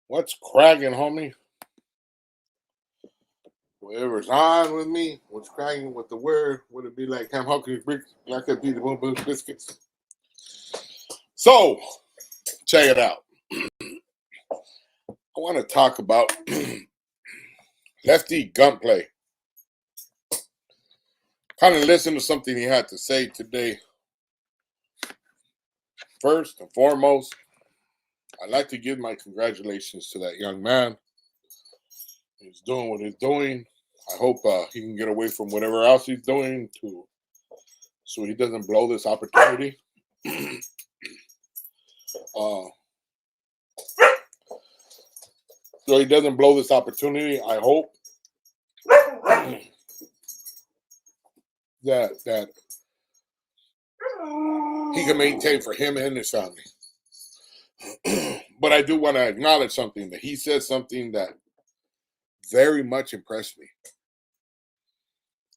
What's cracking, homie? Whatever's on with me, what's cracking with the word, would it be like ham hockey bricks, black eyed peas, boom boom biscuits? So, check it out. I want to talk about Lefty gunplay. Kind of listen to something he had to say today. First and foremost, I'd like to give my congratulations to that young man. He's doing what he's doing. I hope he can get away from whatever else he's doing so he doesn't blow this opportunity. So he doesn't blow this opportunity. I hope that he can maintain for him and his family. But I do want to acknowledge something, that he said something that very much impressed me,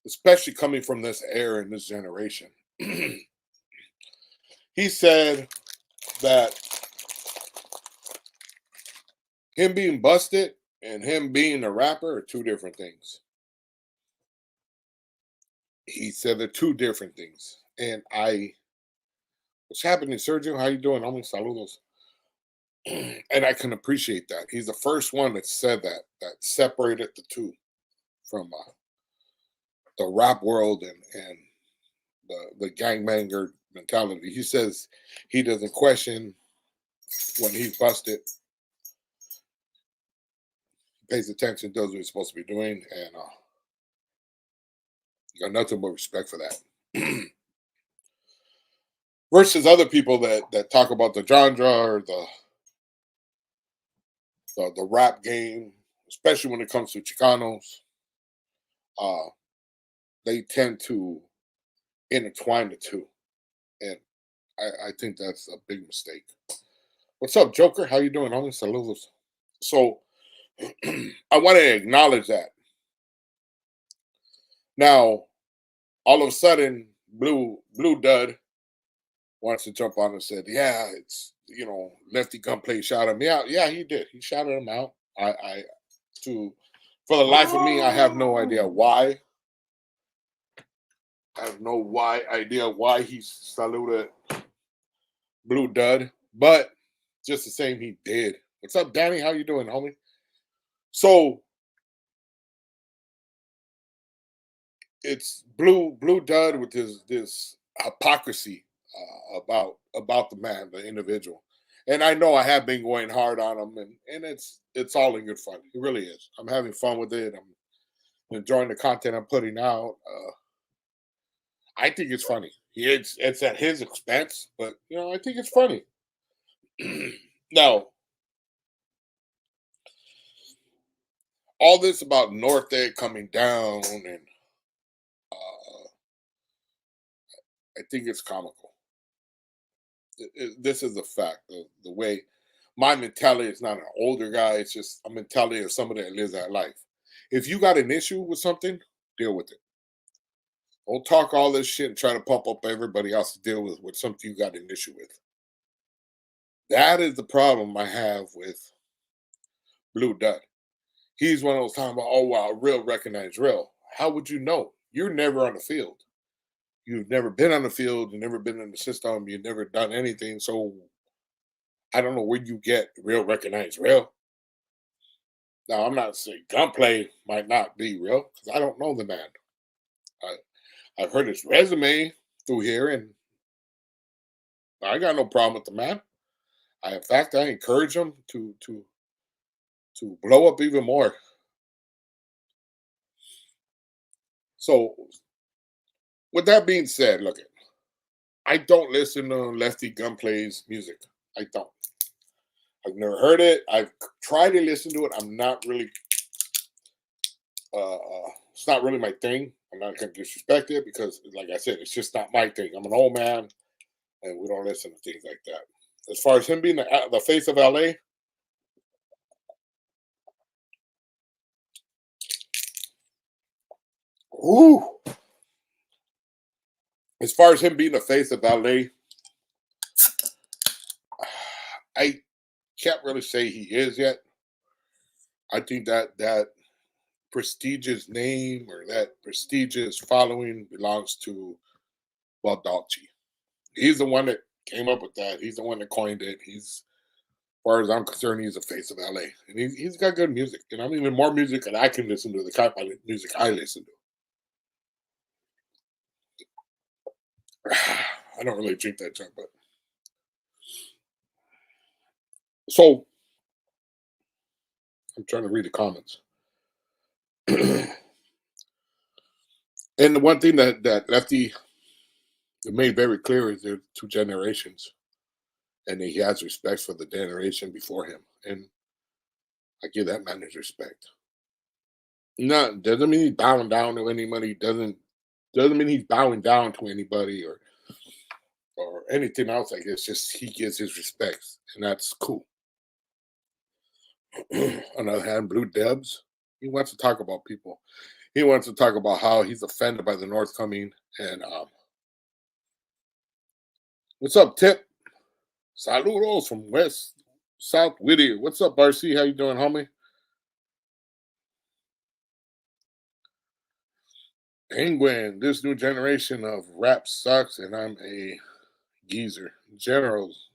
especially coming from this era and this generation. He said that him being busted and him being a rapper are two different things. He said they're two different things. And what's happening, Sergio? How you doing? Homie, saludos. And I can appreciate that. He's the first one that said that separated the two from the rap world and the gangbanger mentality. He says he doesn't question when he's busted. He pays attention, does what he's supposed to be doing, and got nothing but respect for that. Versus other people that talk about the genre or the rap game, especially when it comes to Chicanos, they tend to intertwine the two, and I think that's a big mistake. What's up, Joker? How you doing, homie? Saludos. So I want to acknowledge that. Now, all of a sudden, Blue Dud wants to jump on and said, "Yeah, it's Lefty Gunplay shouted me out." Yeah, he did. He shouted him out. For the life of me, I have no idea why. I have no idea why he saluted Blue Dud, but just the same, he did. What's up, Danny? How you doing, homie? So it's Blue Dud with this hypocrisy about the man, the individual. And I know I have been going hard on him, and it's all in good fun. It really is. I'm having fun with it. I'm enjoying the content I'm putting out. I think it's funny. It's at his expense, but I think it's funny. Now, all this about North Egg coming down, and I think it's comical. This is a fact. The way my mentality is not an older guy; it's just a mentality of somebody that lives that life. If you got an issue with something, deal with it. Don't talk all this shit and try to pump up everybody else to deal with something you got an issue with. That is the problem I have with Blue Dud. He's one of those talking about, oh wow, real recognize real. How would you know? You're never on the field. You've never been on the field. You've never been in the system. You've never done anything. So I don't know where you get real recognize real. Now I'm not saying gunplay might not be real because I don't know the man. I've heard his resume through here, and I got no problem with the man. In fact, I encourage him to blow up even more. So, with that being said, look, I don't listen to Lefty Gunplay's music. I don't. I've never heard it. I've tried to listen to it. I'm not really. It's not really my thing. I'm not going to disrespect it because, like I said, it's just not my thing. I'm an old man, and we don't listen to things like that. As far as him being the face of LA, ooh. As far as him being the face of LA, I can't really say he is yet. I think that prestigious name or that prestigious following belongs to Baldacci. He's the one that came up with that. He's the one that coined it. He's, as far as I'm concerned, he's the face of LA, and he's got good music. And I mean, even more music than I can listen to. The type of music I listen to. I don't really drink that junk, but so I'm trying to read the comments. And the one thing that Lefty made very clear is there's two generations, and he has respect for the generation before him, and I give that man his respect. No, doesn't mean he's bowing down to anybody. Doesn't mean he's bowing down to anybody or anything else. Like it's just he gives his respects, and that's cool. On the other hand, Blue Debs, he wants to talk about people. He wants to talk about how he's offended by the North coming. And what's up, Tip? Saludos from West South Whittier. What's up, RC? How you doing, homie? Penguin, this new generation of rap sucks, and I'm a geezer. Generals.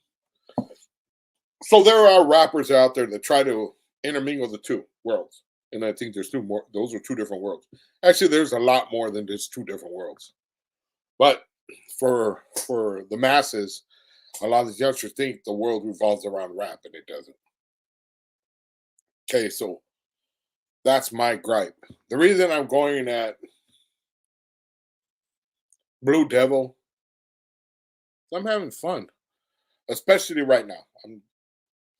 So there are rappers out there that try to intermingle the two worlds. And I think there's two more, those are two different worlds. Actually, there's a lot more than just two different worlds. But for the masses, a lot of these youngsters think the world revolves around rap, and it doesn't. Okay, so that's my gripe. The reason I'm going at Blue Devil, I'm having fun, especially right now.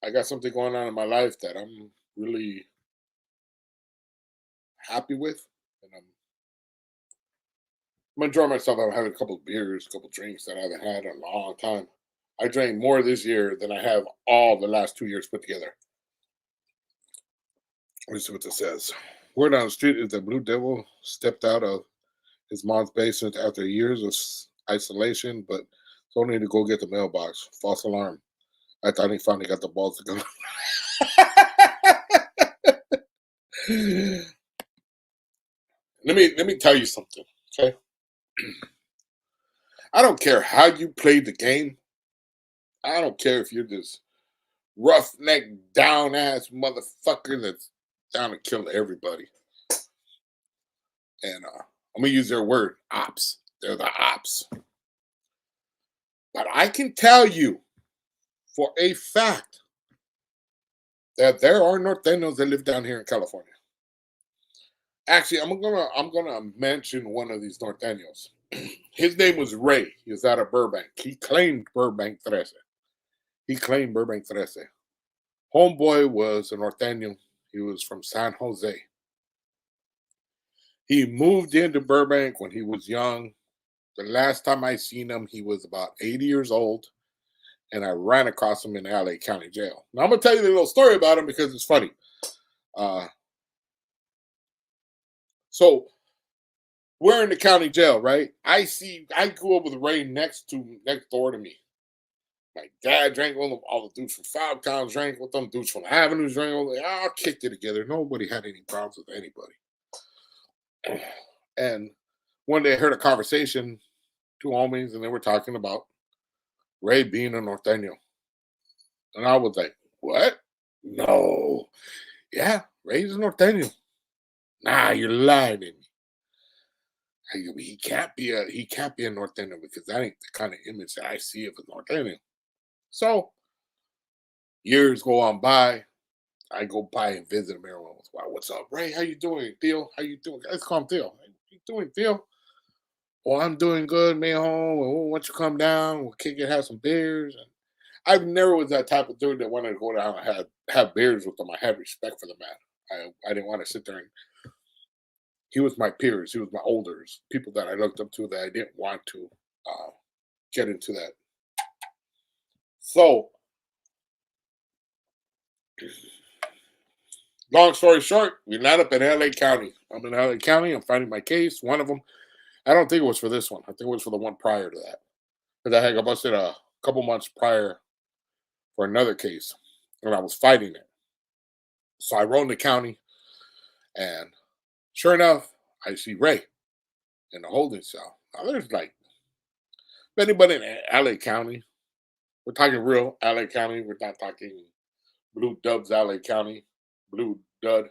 I got something going on in my life that I'm really happy with, and I'm enjoying myself. I'm having a couple of beers, a couple of drinks that I haven't had in a long time. I drank more this year than I have all the last 2 years put together. Let's see what this says. Word on the street is that Blue Devil stepped out of his mom's basement after years of isolation, but told me to go get the mailbox. False alarm. I thought he finally got the balls to go. let me tell you something, okay? I don't care how you play the game. I don't care if you're this roughneck, down ass motherfucker that's down to kill everybody. And I'm gonna use their word, ops. They're the ops. But I can tell you for a fact that there are Norteños that live down here in California. Actually, I'm gonna mention one of these Norteños. His name was Ray. He was out of Burbank. He claimed Burbank 13. He claimed Burbank 13. Homeboy was a Norteño. He was from San Jose. He moved into Burbank when he was young. The last time I seen him, he was about 80 years old, and I ran across him in LA County Jail. Now I'm gonna tell you a little story about him because it's funny. So we're in the county jail, right? I grew up with Ray next door to me. My dad drank with them. All the dudes from Five Towns drank with them. Dudes from Avenues drank with them. They all kicked it together. Nobody had any problems with anybody. And one day I heard a conversation, two homies, and they were talking about Ray being a Norteño. And I was like, what? No. Yeah, Ray's a Norteño. Nah, you're lying to me. He can't be a Norteño because that ain't the kind of image that I see of a Norteño. So years go on by. I go by and visit him every once in a while. What's up, Ray? How you doing, Theo? How you doing? Let's call him Theo. How you doing, Theo? Oh, I'm doing good, man. Home. Well, why don't you come down? We'll kick it, have some beers. And I've never was that type of dude that wanted to go down and have beers with him. I had respect for the man. I didn't want to sit there and he was my peers. He was my elders, people that I looked up to that I didn't want to get into that. So, long story short, we land up in LA County. I'm in LA County. I'm fighting my case. One of them, I don't think it was for this one. I think it was for the one prior to that. Because I had got busted a couple months prior for another case, and I was fighting it. So I roll in the county, and sure enough, I see Ray in the holding cell. Now there's like, if anybody in LA County, we're talking real LA County, we're not talking Blue Dubs LA County, Blue Dud.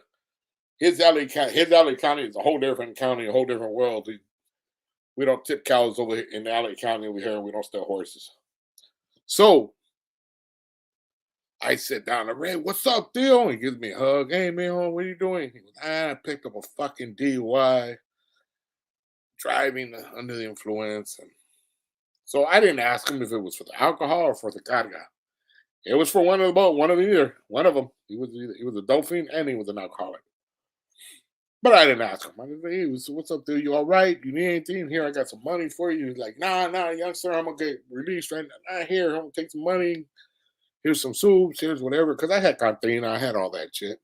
His LA County is a whole different county, a whole different world. We don't tip cows over here in LA County over here, and we don't steal horses. So I sit down and Ray, what's up, Theo? He gives me a hug. Hey man, what are you doing? He goes, I picked up a fucking DUI, driving under the influence. And so I didn't ask him if it was for the alcohol or for the carga. It was for one of the both, one of either, one of them. He was a dolphin and he was an alcoholic. But I didn't ask him. I said, hey, what's up, dude? You all right? You need anything? Here, I got some money for you. He's like, nah, youngster, I'm gonna get released right now. Nah, here, I'm gonna take some money. Here's some soups, here's whatever. Because I had cantina, I had all that shit.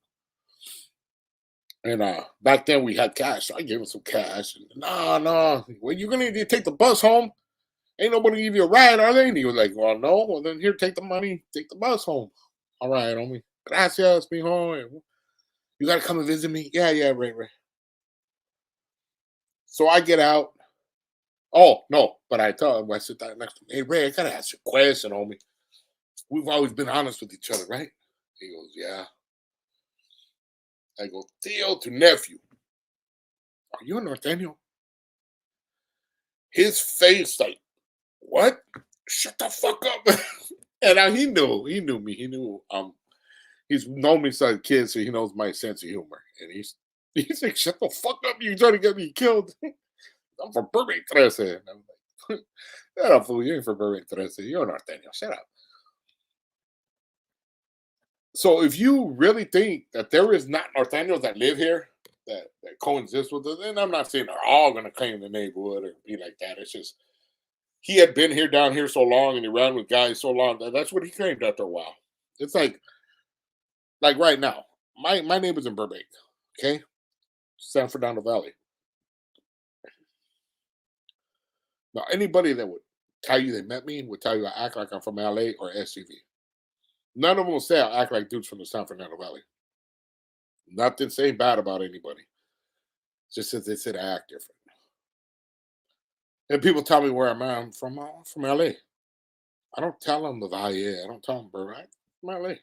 And back then we had cash, so I gave him some cash. And, no. Well, you're gonna need to take the bus home. Ain't nobody give you a ride, are they? And he was like, well, no. Well, then here, take the money, take the bus home. All right, homie. Gracias, mijo. You gotta come and visit me? Yeah, Ray. So I get out. Oh, no. But I tell him, I sit down next to him, hey, Ray, I gotta ask you a question, homie. We've always been honest with each other, right? He goes, yeah. I go, Theo to nephew. Are you a Norteño? His face like, what? Shut the fuck up. And he knew me. He knew he's known me since a kid, so he knows my sense of humor. And he's like, shut the fuck up, you trying to get me killed. I'm from Burbank 13. And I'm like, shut up, fool. You ain't from Burbank 13. You're an Norteño. Shut up. So if you really think that there is not Norteños that live here that coexist with us, and I'm not saying they're all gonna claim the neighborhood or be like that. It's just he had been here down here so long and he ran with guys so long that's what he claimed after a while. It's like right now, my neighbor's in Burbank, okay? San Fernando Valley. Now anybody that would tell you they met me would tell you I act like I'm from LA or SUV. None of them will say I act like dudes from the San Fernando Valley. Nothing saying bad about anybody. Just as they said I act different. And people tell me where I'm from LA. I don't tell them the Valle. I don't tell them Burbank. I'm LA.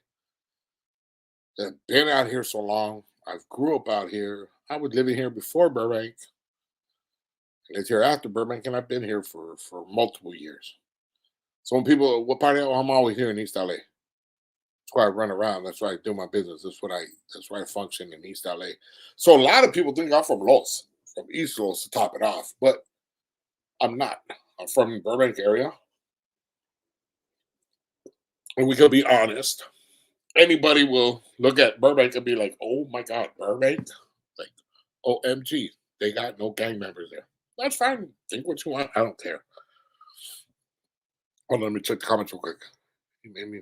I've been out here so long. I've grew up out here. I was living here before Burbank. I lived here after Burbank, and I've been here for multiple years. So when people, what part of I'm always here in East LA. That's why I run around. That's why I do my business. That's why I function in East LA. So a lot of people think I'm from East Los to top it off, but I'm not. I'm from the Burbank area. And we could be honest. Anybody will look at Burbank and be like, oh my God, Burbank? Like, OMG, they got no gang members there. That's fine. Think what you want. I don't care. Hold on, let me check the comments real quick. He made me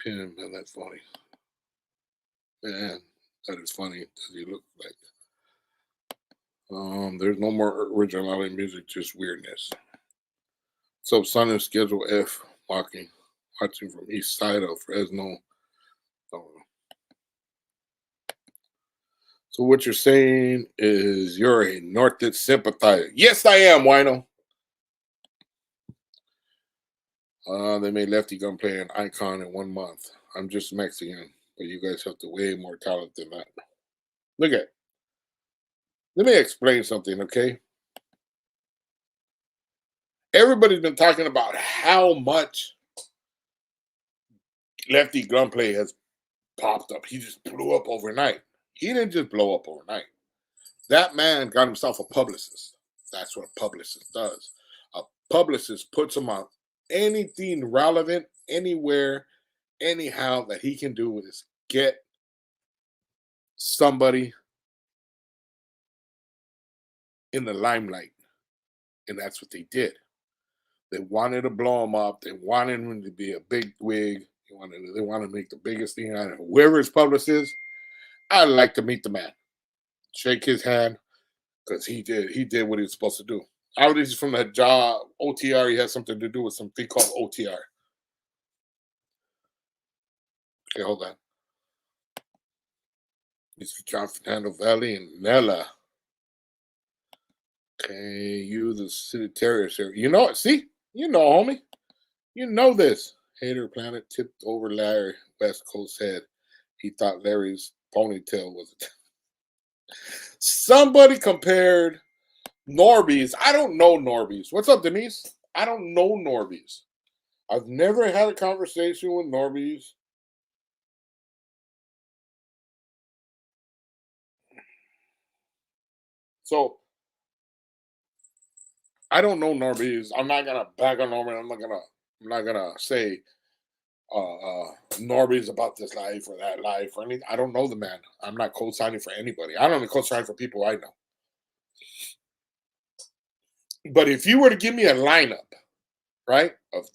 pin, man, that's funny. Man, that is funny. Does he look like there's no more original LA music, just weirdness. So son is schedule F watching from east side of Fresno. So what you're saying is you're a Northern sympathizer. Yes, I am, Wino. They made Lefty Gunplay an icon in 1 month. I'm just Mexican, but you guys have way more talent than that. Look at. Let me explain something, okay? Everybody's been talking about how much Lefty Gunplay has popped up. He just blew up overnight. He didn't just blow up overnight. That man got himself a publicist. That's what a publicist does. A publicist puts him on anything relevant, anywhere, anyhow that he can do is get somebody in the limelight. And that's what they did. They wanted to blow him up. They wanted him to be a big wig. They wanted to make the biggest thing out of it. Whoever his publicist is, I'd like to meet the man. Shake his hand, because he did what he was supposed to do. Obviously from that job, OTR, he has something to do with something called OTR. Okay, hold on. Mr. John Fernando Valley and Nella. Okay, you the city terrier, sir. You know it. See? You know, homie. You know this. Hater Planet tipped over Larry West Coast head. He thought Larry's ponytail was a Somebody compared Norby's. I don't know Norby's. What's up, Denise? I don't know Norby's. I've never had a conversation with Norby's. So I don't know Norby's. I'm not gonna bag on Norby. I'm not gonna say Norby's about this life or that life or anything. I don't know the man. I'm not co-signing for anybody. I don't even co-sign for people I know. But if you were to give me a lineup, right, of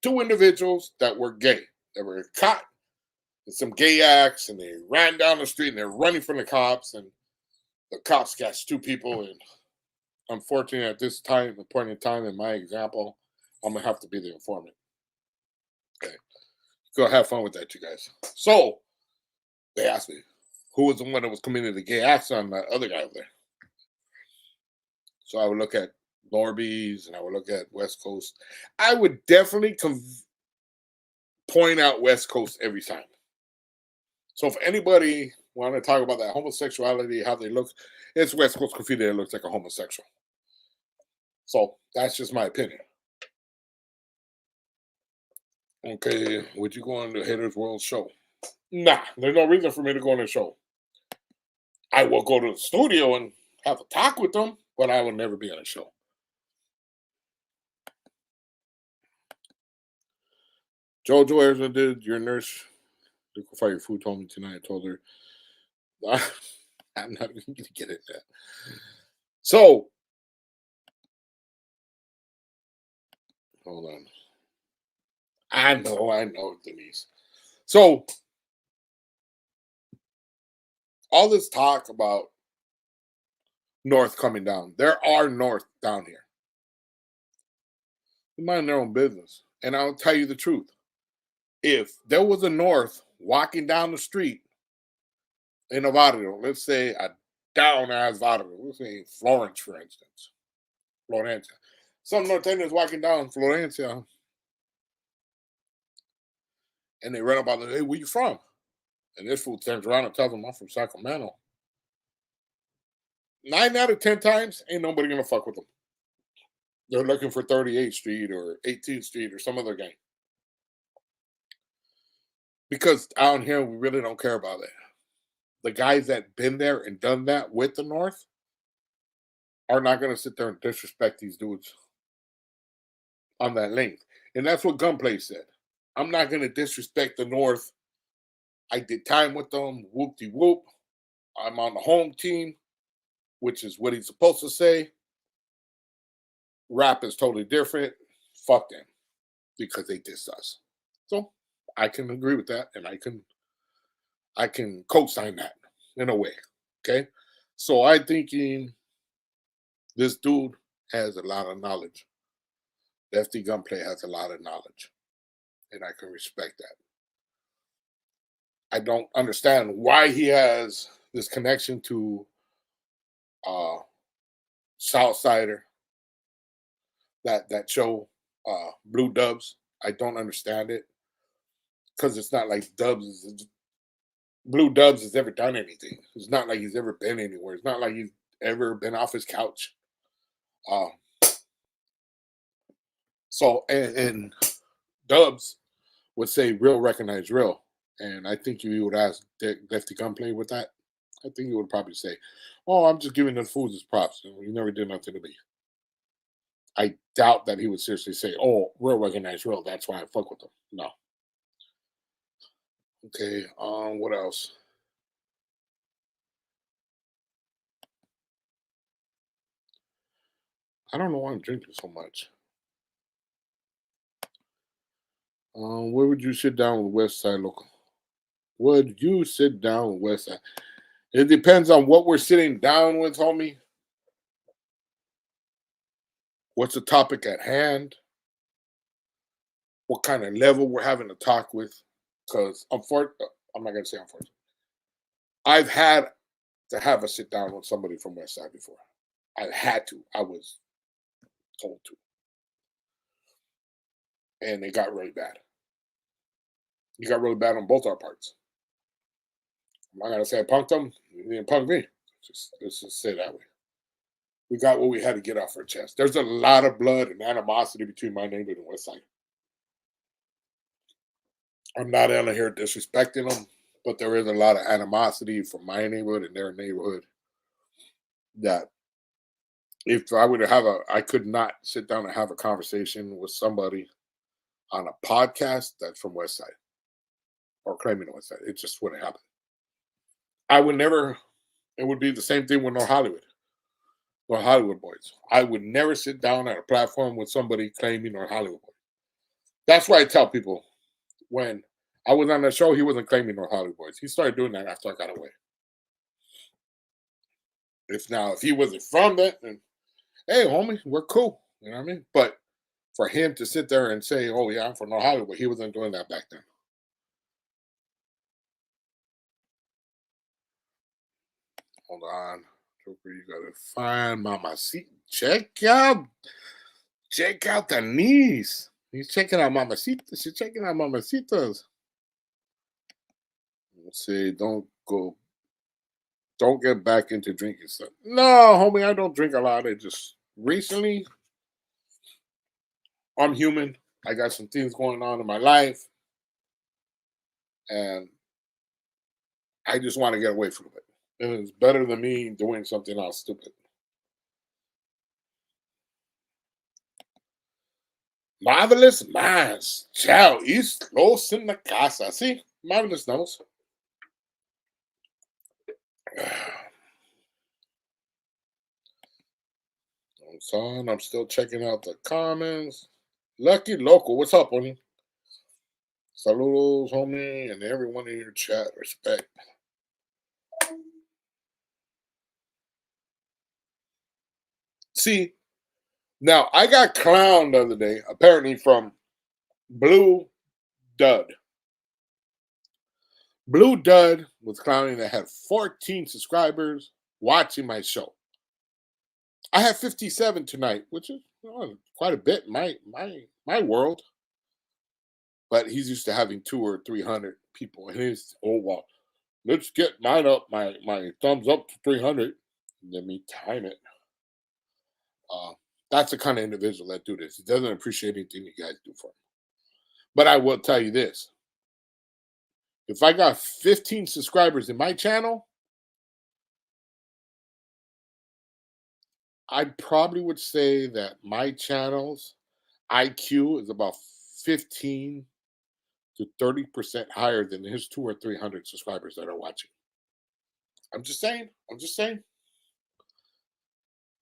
two individuals that were gay, that were caught in some gay acts, and they ran down the street and they're running from the cops, and the cops catch two people, and unfortunately at this time, the point in time in my example, I'm gonna have to be the informant. Okay. Go have fun with that, you guys. So they asked me who was the one that was committing the gay acts on that other guy over there. So I would look at Norby's and I would look at West Coast. I would definitely point out West Coast every time. So if anybody want to talk about that homosexuality, how they look, it's West Coast graffiti that looks like a homosexual. So that's just my opinion. Okay, would you go on the Haters World show? Nah, there's no reason for me to go on the show. I will go to the studio and have a talk with them, but I will never be on a show. Jojo Arizona did your nurse liquefy your food told me tonight. I told her I'm not even gonna get it that. So hold on. I know, Denise. So all this talk about North coming down. There are North down here. They mind their own business. And I'll tell you the truth. If there was a North walking down the street in a barrio, let's say a down ass barrio, let's say Florence, for instance. Florencia. Some Norteños walking down Florencia and they run about, hey, where you from? And this fool turns around and tells them I'm from Sacramento. 9 out of 10 times, ain't nobody gonna fuck with them. They're looking for 38th Street or 18th Street or some other gang. Because down here, we really don't care about it. The guys that been there and done that with the North are not going to sit there and disrespect these dudes on that length. And that's what Gunplay said. I'm not going to disrespect the North. I did time with them, whoop-de-whoop. I'm on the home team, which is what he's supposed to say. Rap is totally different. Fuck them because they diss us. So I can agree with that, and I can co-sign that in a way. Okay. So I'm thinking this dude has a lot of knowledge. Lefty Gunplay has a lot of knowledge. And I can respect that. I don't understand why he has this connection to Southsider, that show, Blue Dubs. I don't understand it. Because it's not like Blue Dubs has ever done anything. It's not like he's ever been anywhere. It's not like he's ever been off his couch. Um, so and Dubs would say real recognize real. And I think you would ask Lefty Gunplay with that. I think he would probably say, "Oh, I'm just giving the fools his props. You know, he never did nothing to me." I doubt that he would seriously say, "Oh, real recognize real. That's why I fuck with him." No. Okay. What else? I don't know why I'm drinking so much. Where would you sit down with West Side Local? Would you sit down with West Side? It depends on what we're sitting down with, homie. What's the topic at hand? What kind of level we're having to talk with? Because I'm not gonna say unfortunately. I've had to have a sit down with somebody from West Side before. I had to. I was told to. And it got really bad. It got really bad on both our parts. I'm not gonna say I punked them. He didn't punk me. Just let's just say it that way. We got what we had to get off our chest. There's a lot of blood and animosity between my neighborhood and West Side. I'm not out here disrespecting them, but there is a lot of animosity from my neighborhood and their neighborhood that if I would have I could not sit down and have a conversation with somebody on a podcast that's from West Side or claiming the West Side. It just wouldn't happen. I would never, it would be the same thing with North Hollywood. North Hollywood boys. I would never sit down at a platform with somebody claiming North Hollywood boys. That's why I tell people when I was on the show, he wasn't claiming North Hollywood boys. He started doing that after I got away. If he wasn't from that, then hey, homie, we're cool. You know what I mean? But for him to sit there and say, "Oh yeah, I'm from North Hollywood," he wasn't doing that back then. Hold on, Joker, you gotta find Mamacita. Check out the niece. He's checking out Mamacitas. She's checking out Mamacitas. Let's see. Don't get back into drinking stuff. No, homie, I don't drink a lot. It just recently, I'm human. I got some things going on in my life, and I just want to get away from it. And it's better than me doing something else stupid. Marvelous minds. Ciao. East Los in the casa. See? Marvelous knows. Son, I'm still checking out the comments. Lucky Local, what's up, homie? Saludos, homie, and everyone in your chat. Respect. See, now I got clowned the other day, apparently from Blue Dud. Blue Dud was clowning that had 14 subscribers watching my show. I have 57 tonight, which is quite a bit in my world. But he's used to having 200 or 300 people. And he's, oh well, let's get mine up, my thumbs up to 300. Let me time it. That's the kind of individual that do this. He doesn't appreciate anything you guys do for him. But I will tell you this. If I got 15 subscribers in my channel, I probably would say that my channel's IQ is about 15 to 30% higher than his 200 or 300 subscribers that are watching. I'm just saying.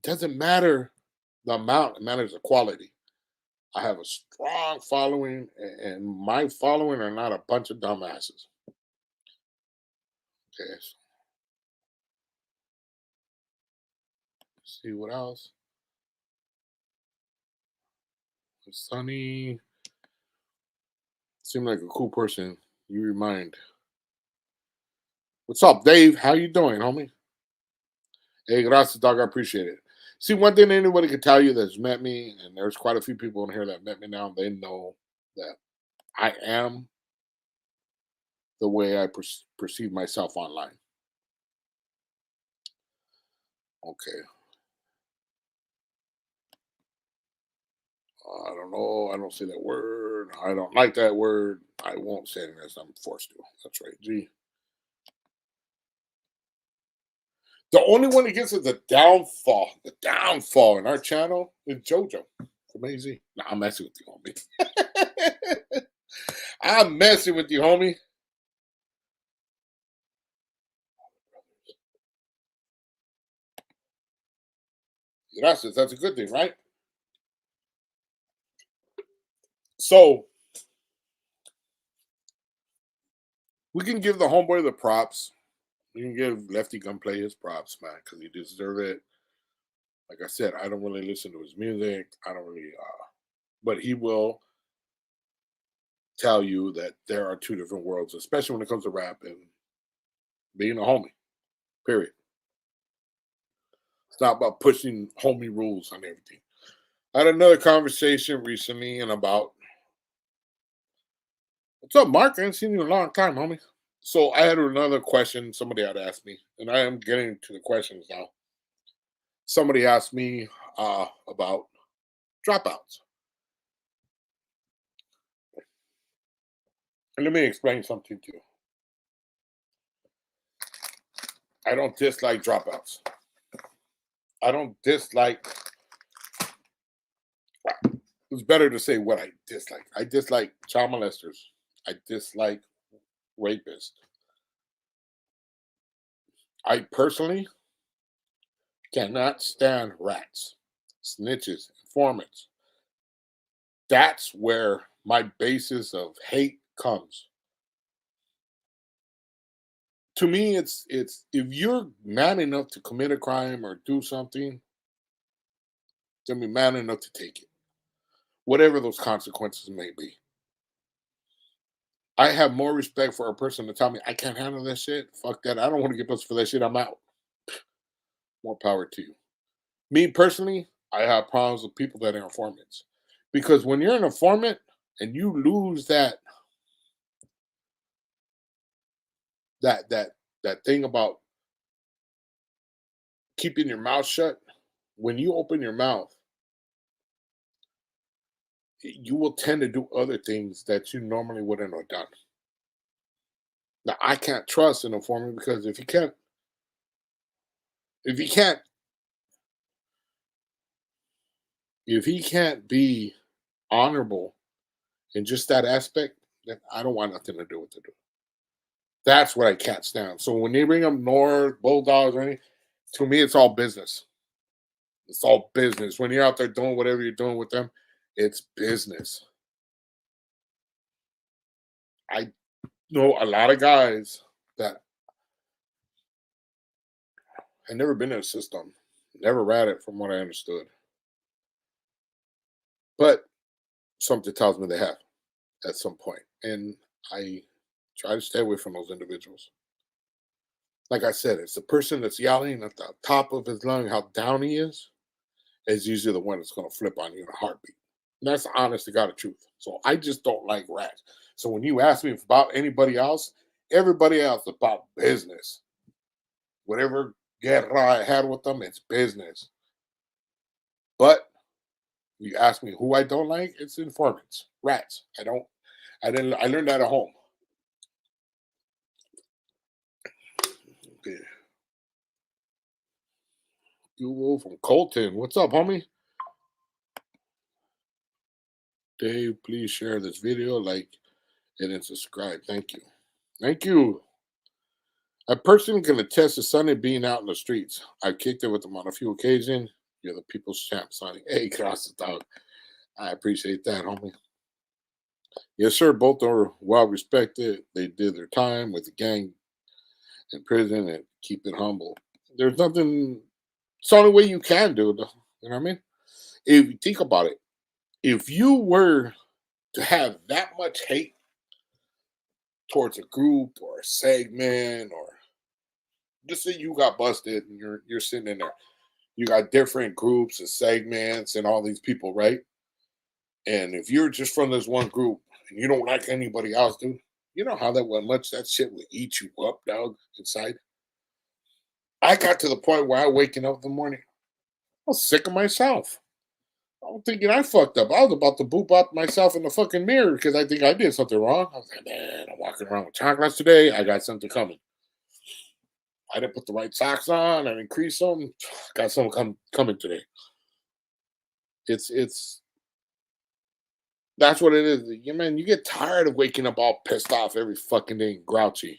Doesn't matter the amount, it matters the quality. I have a strong following, and my following are not a bunch of dumbasses. Okay. Let's see what else. Sunny. Seemed like a cool person. You remind. What's up, Dave? How you doing, homie? Hey, gracias, dog. I appreciate it. See, one thing anybody can tell you that's met me, and there's quite a few people in here that met me now, they know that I am the way I perceive myself online. Okay. I don't know. I don't say that word. I don't like that word. I won't say it unless I'm forced to. That's right. G. The only one that gets us the downfall in our channel is JoJo from AZ. Nah, I'm messing with you, homie. I'm messing with you, homie. Gracias. That's a good thing, right? So we can give the homeboy the props. We can give Lefty Gunplay his props, man, because he deserves it. Like I said, I don't really listen to his music. I don't really, but he will tell you that there are two different worlds, especially when it comes to rap and being a homie. Period. It's not about pushing homie rules on everything. I had another conversation recently and about what's up, Mark? I ain't seen you in a long time, homie. So I had another question somebody had asked me, and I am getting to the questions now. Somebody asked me about dropouts. And let me explain something to you. I don't dislike dropouts. I don't dislike. It's better to say what I dislike. I dislike child molesters. I dislike rapists. I personally cannot stand rats, snitches, informants. That's where my basis of hate comes. To me, it's if you're man enough to commit a crime or do something, then be man enough to take it, whatever those consequences may be. I have more respect for a person to tell me I can't handle that shit. Fuck that. I don't want to get busted for that shit. I'm out. More power to you. Me personally, I have problems with people that are informants. Because when you're an informant and you lose that thing about keeping your mouth shut, when you open your mouth, you will tend to do other things that you normally wouldn't have done. Now I can't trust an informant because if he can't if he can't be honorable in just that aspect, then I don't want nothing to do with it. That's what I can't stand. So when they bring up North, Bulldogs, or anything, to me, it's all business. It's all business. When you're out there doing whatever you're doing with them, it's business. I know a lot of guys that had never been in a system, never read it from what I understood. But something tells me they have at some point. And I try to stay away from those individuals. Like I said, it's the person that's yelling at the top of his lung how down he is usually the one that's going to flip on you in a heartbeat. And that's the honest to God truth. So I just don't like rats. So when you ask me about anybody else, everybody else is about business. Whatever guerra I had with them, it's business. But you ask me who I don't like, it's informants, rats. I learned that at home. Okay. Duo from Colton. What's up, homie? Dave, please share this video, like it, and subscribe. Thank you. Thank you. A person can attest to Sonny being out in the streets. I've kicked it with him on a few occasions. You're the people's champ, Sonny. Hey, gracias, dog. I appreciate that, homie. Yes, sir. Both are well respected. They did their time with the gang in prison and keep it humble. There's nothing. It's the only way you can do it. You know what I mean? If you think about it, if you were to have that much hate towards a group or a segment, or just say you got busted and you're sitting in there, you got different groups and segments and all these people, right? And if you're just from this one group and you don't like anybody else, dude, you know how much that shit will eat you up, dog, inside. I got to the point where I waking up in the morning, I was sick of myself. I was thinking I fucked up. I was about to boop up myself in the fucking mirror because I think I did something wrong. I was like, man, I'm walking around with chocolates today. I got something coming. I didn't put the right socks on. I didn't crease them. Got something coming today. It's that's what it is. You man, you get tired of waking up all pissed off every fucking day and grouchy.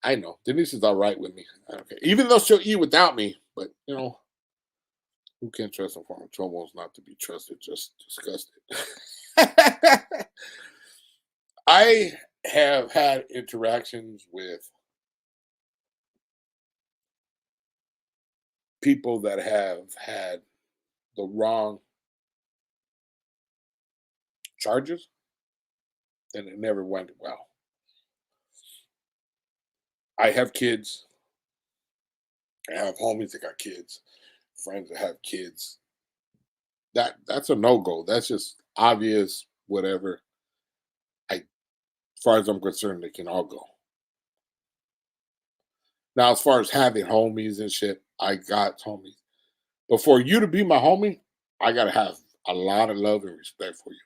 I know. Denise is all right with me. Okay. Even though she'll eat without me, but you know, who can trust a former Chomos not to be trusted, just disgusted. I have had interactions with people that have had the wrong charges and it never went well. I have kids. I have homies that got kids, friends that have kids. That's a no go. That's just obvious. Whatever. As far as I'm concerned, they can all go. Now, as far as having homies and shit, I got homies. But for you to be my homie, I gotta have a lot of love and respect for you.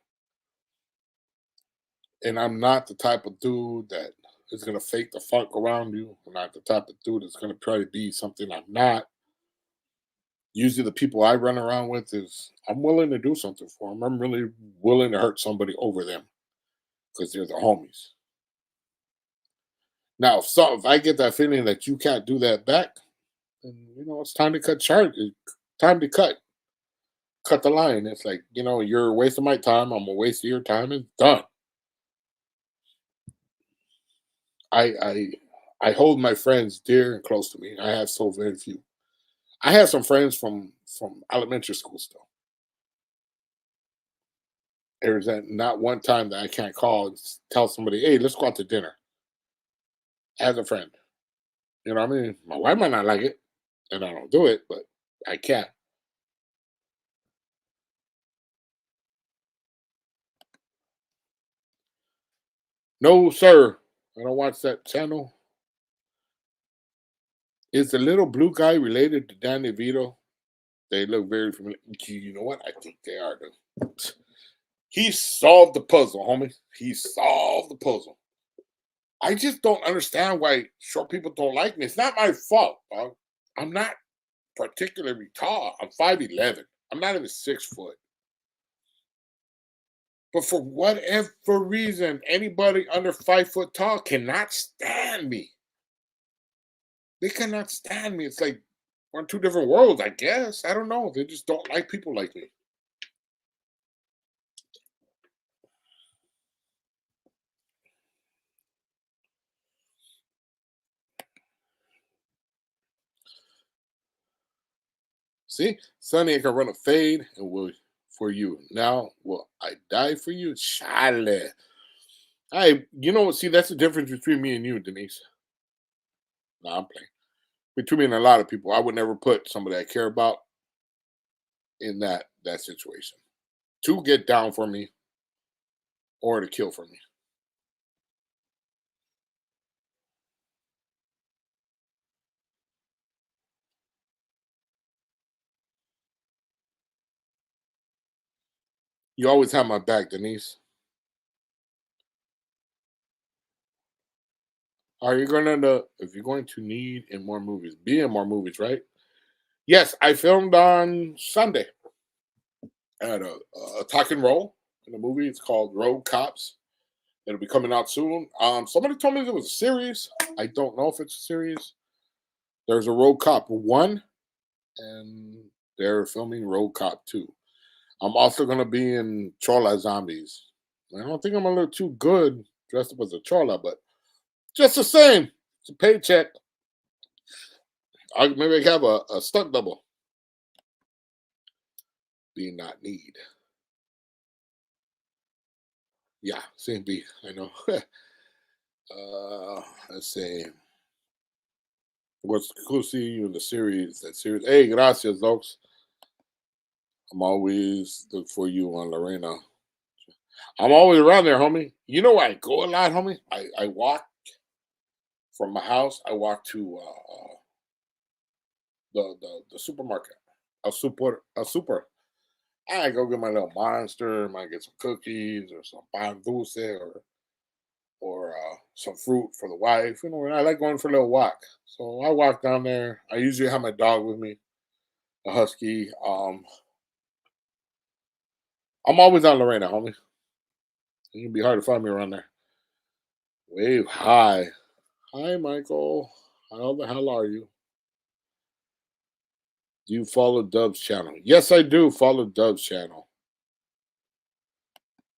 And I'm not the type of dude that is gonna fake the fuck around you. I'm not the type of dude that's gonna try to be something I'm not. Usually, the people I run around with is I'm willing to do something for them. I'm really willing to hurt somebody over them because they're the homies. Now, if I get that feeling that you can't do that back, then it's time to cut charges. Time to cut the line. It's like you're wasting my time. I'm a waste of your time. It's done. I I I hold my friends dear and close to me. I have so very few. I have some friends from elementary school still. There's not one time that I can't call and tell somebody, "Hey, let's go out to dinner." As a friend, you know what I mean? My wife might not like it, and I don't do it, but I can. No, sir, I don't watch that channel. Is the little blue guy related to Danny Vito? They look very familiar. You know what? I think they are. Though. He solved the puzzle, homie. He solved the puzzle. I just don't understand why short people don't like me. It's not my fault, dog. I'm not particularly tall. I'm 5'11". I'm not even 6 foot. But for whatever reason, anybody under 5 foot tall cannot stand me. They cannot stand me. It's like we're in two different worlds, I guess. I don't know. They just don't like people like me. See, Sonny, I can run a fade and will for you. Now, will I die for you? Chale. See, that's the difference between me and you, Denise. No, I'm playing. Between me and a lot of people, I would never put somebody I care about in that situation. To get down for me or to kill for me. You always have my back, Denise. Are you gonna if you're going to need in more movies, be in more movies, right? Yes, I filmed on Sunday at a talking role in a movie. It's called Road Cops. It'll be coming out soon. Somebody told me it was a series. I don't know if it's a series. There's a Road Cop 1, and they're filming Road Cop 2. I'm also gonna be in Chola Zombies. I don't think I'm a little too good dressed up as a Chola, but just the same, it's a paycheck. Maybe I can have a stunt double. Be not need. Yeah, same B. I know. Let's see. What's cool seeing you in the series? That series. Hey, gracias, folks. I'm always look for you on Lorena. I'm always around there, homie. You know where I go a lot, homie? I walk from my house. I walk to the supermarket. A super. I go get my little monster. Might get some cookies or some pan dulce or some fruit for the wife. And I like going for a little walk. So I walk down there. I usually have my dog with me, a husky. I'm always on Lorena, homie. It can be hard to find me around there. Wave hi. Hi, Michael. How the hell are you? Do you follow Dub's channel? Yes, I do follow Dub's channel.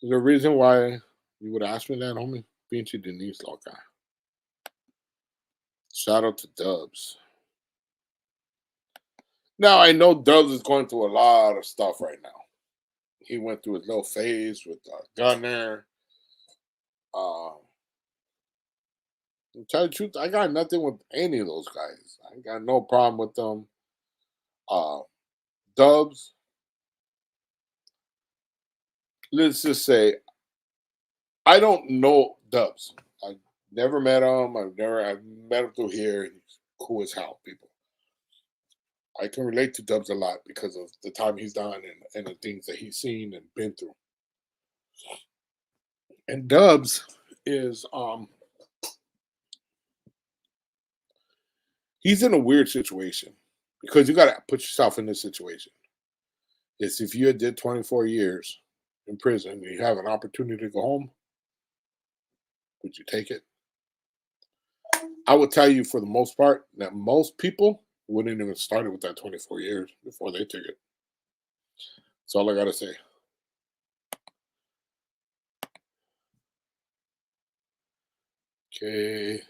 Is there a reason why you would ask me that, homie? Pinche Denise Loca. Shout out to Dubs. Now, I know Dubs is going through a lot of stuff right now. He went through his little phase with Gunner. Uh, To tell you the truth, I got nothing with any of those guys. I got no problem with them. Uh, Dubs, let's just say I don't know Dubs. I never met him. I've met him through here. He's cool as hell, people. I can relate to Dubs a lot because of the time he's done and the things that he's seen and been through. And Dubs is he's in a weird situation because you gotta put yourself in this situation. It's if you had did 24 years in prison and you have an opportunity to go home, would you take it? I would tell you for the most part that most people wouldn't even start it with that 24 years before they take it. That's all I gotta say. Okay.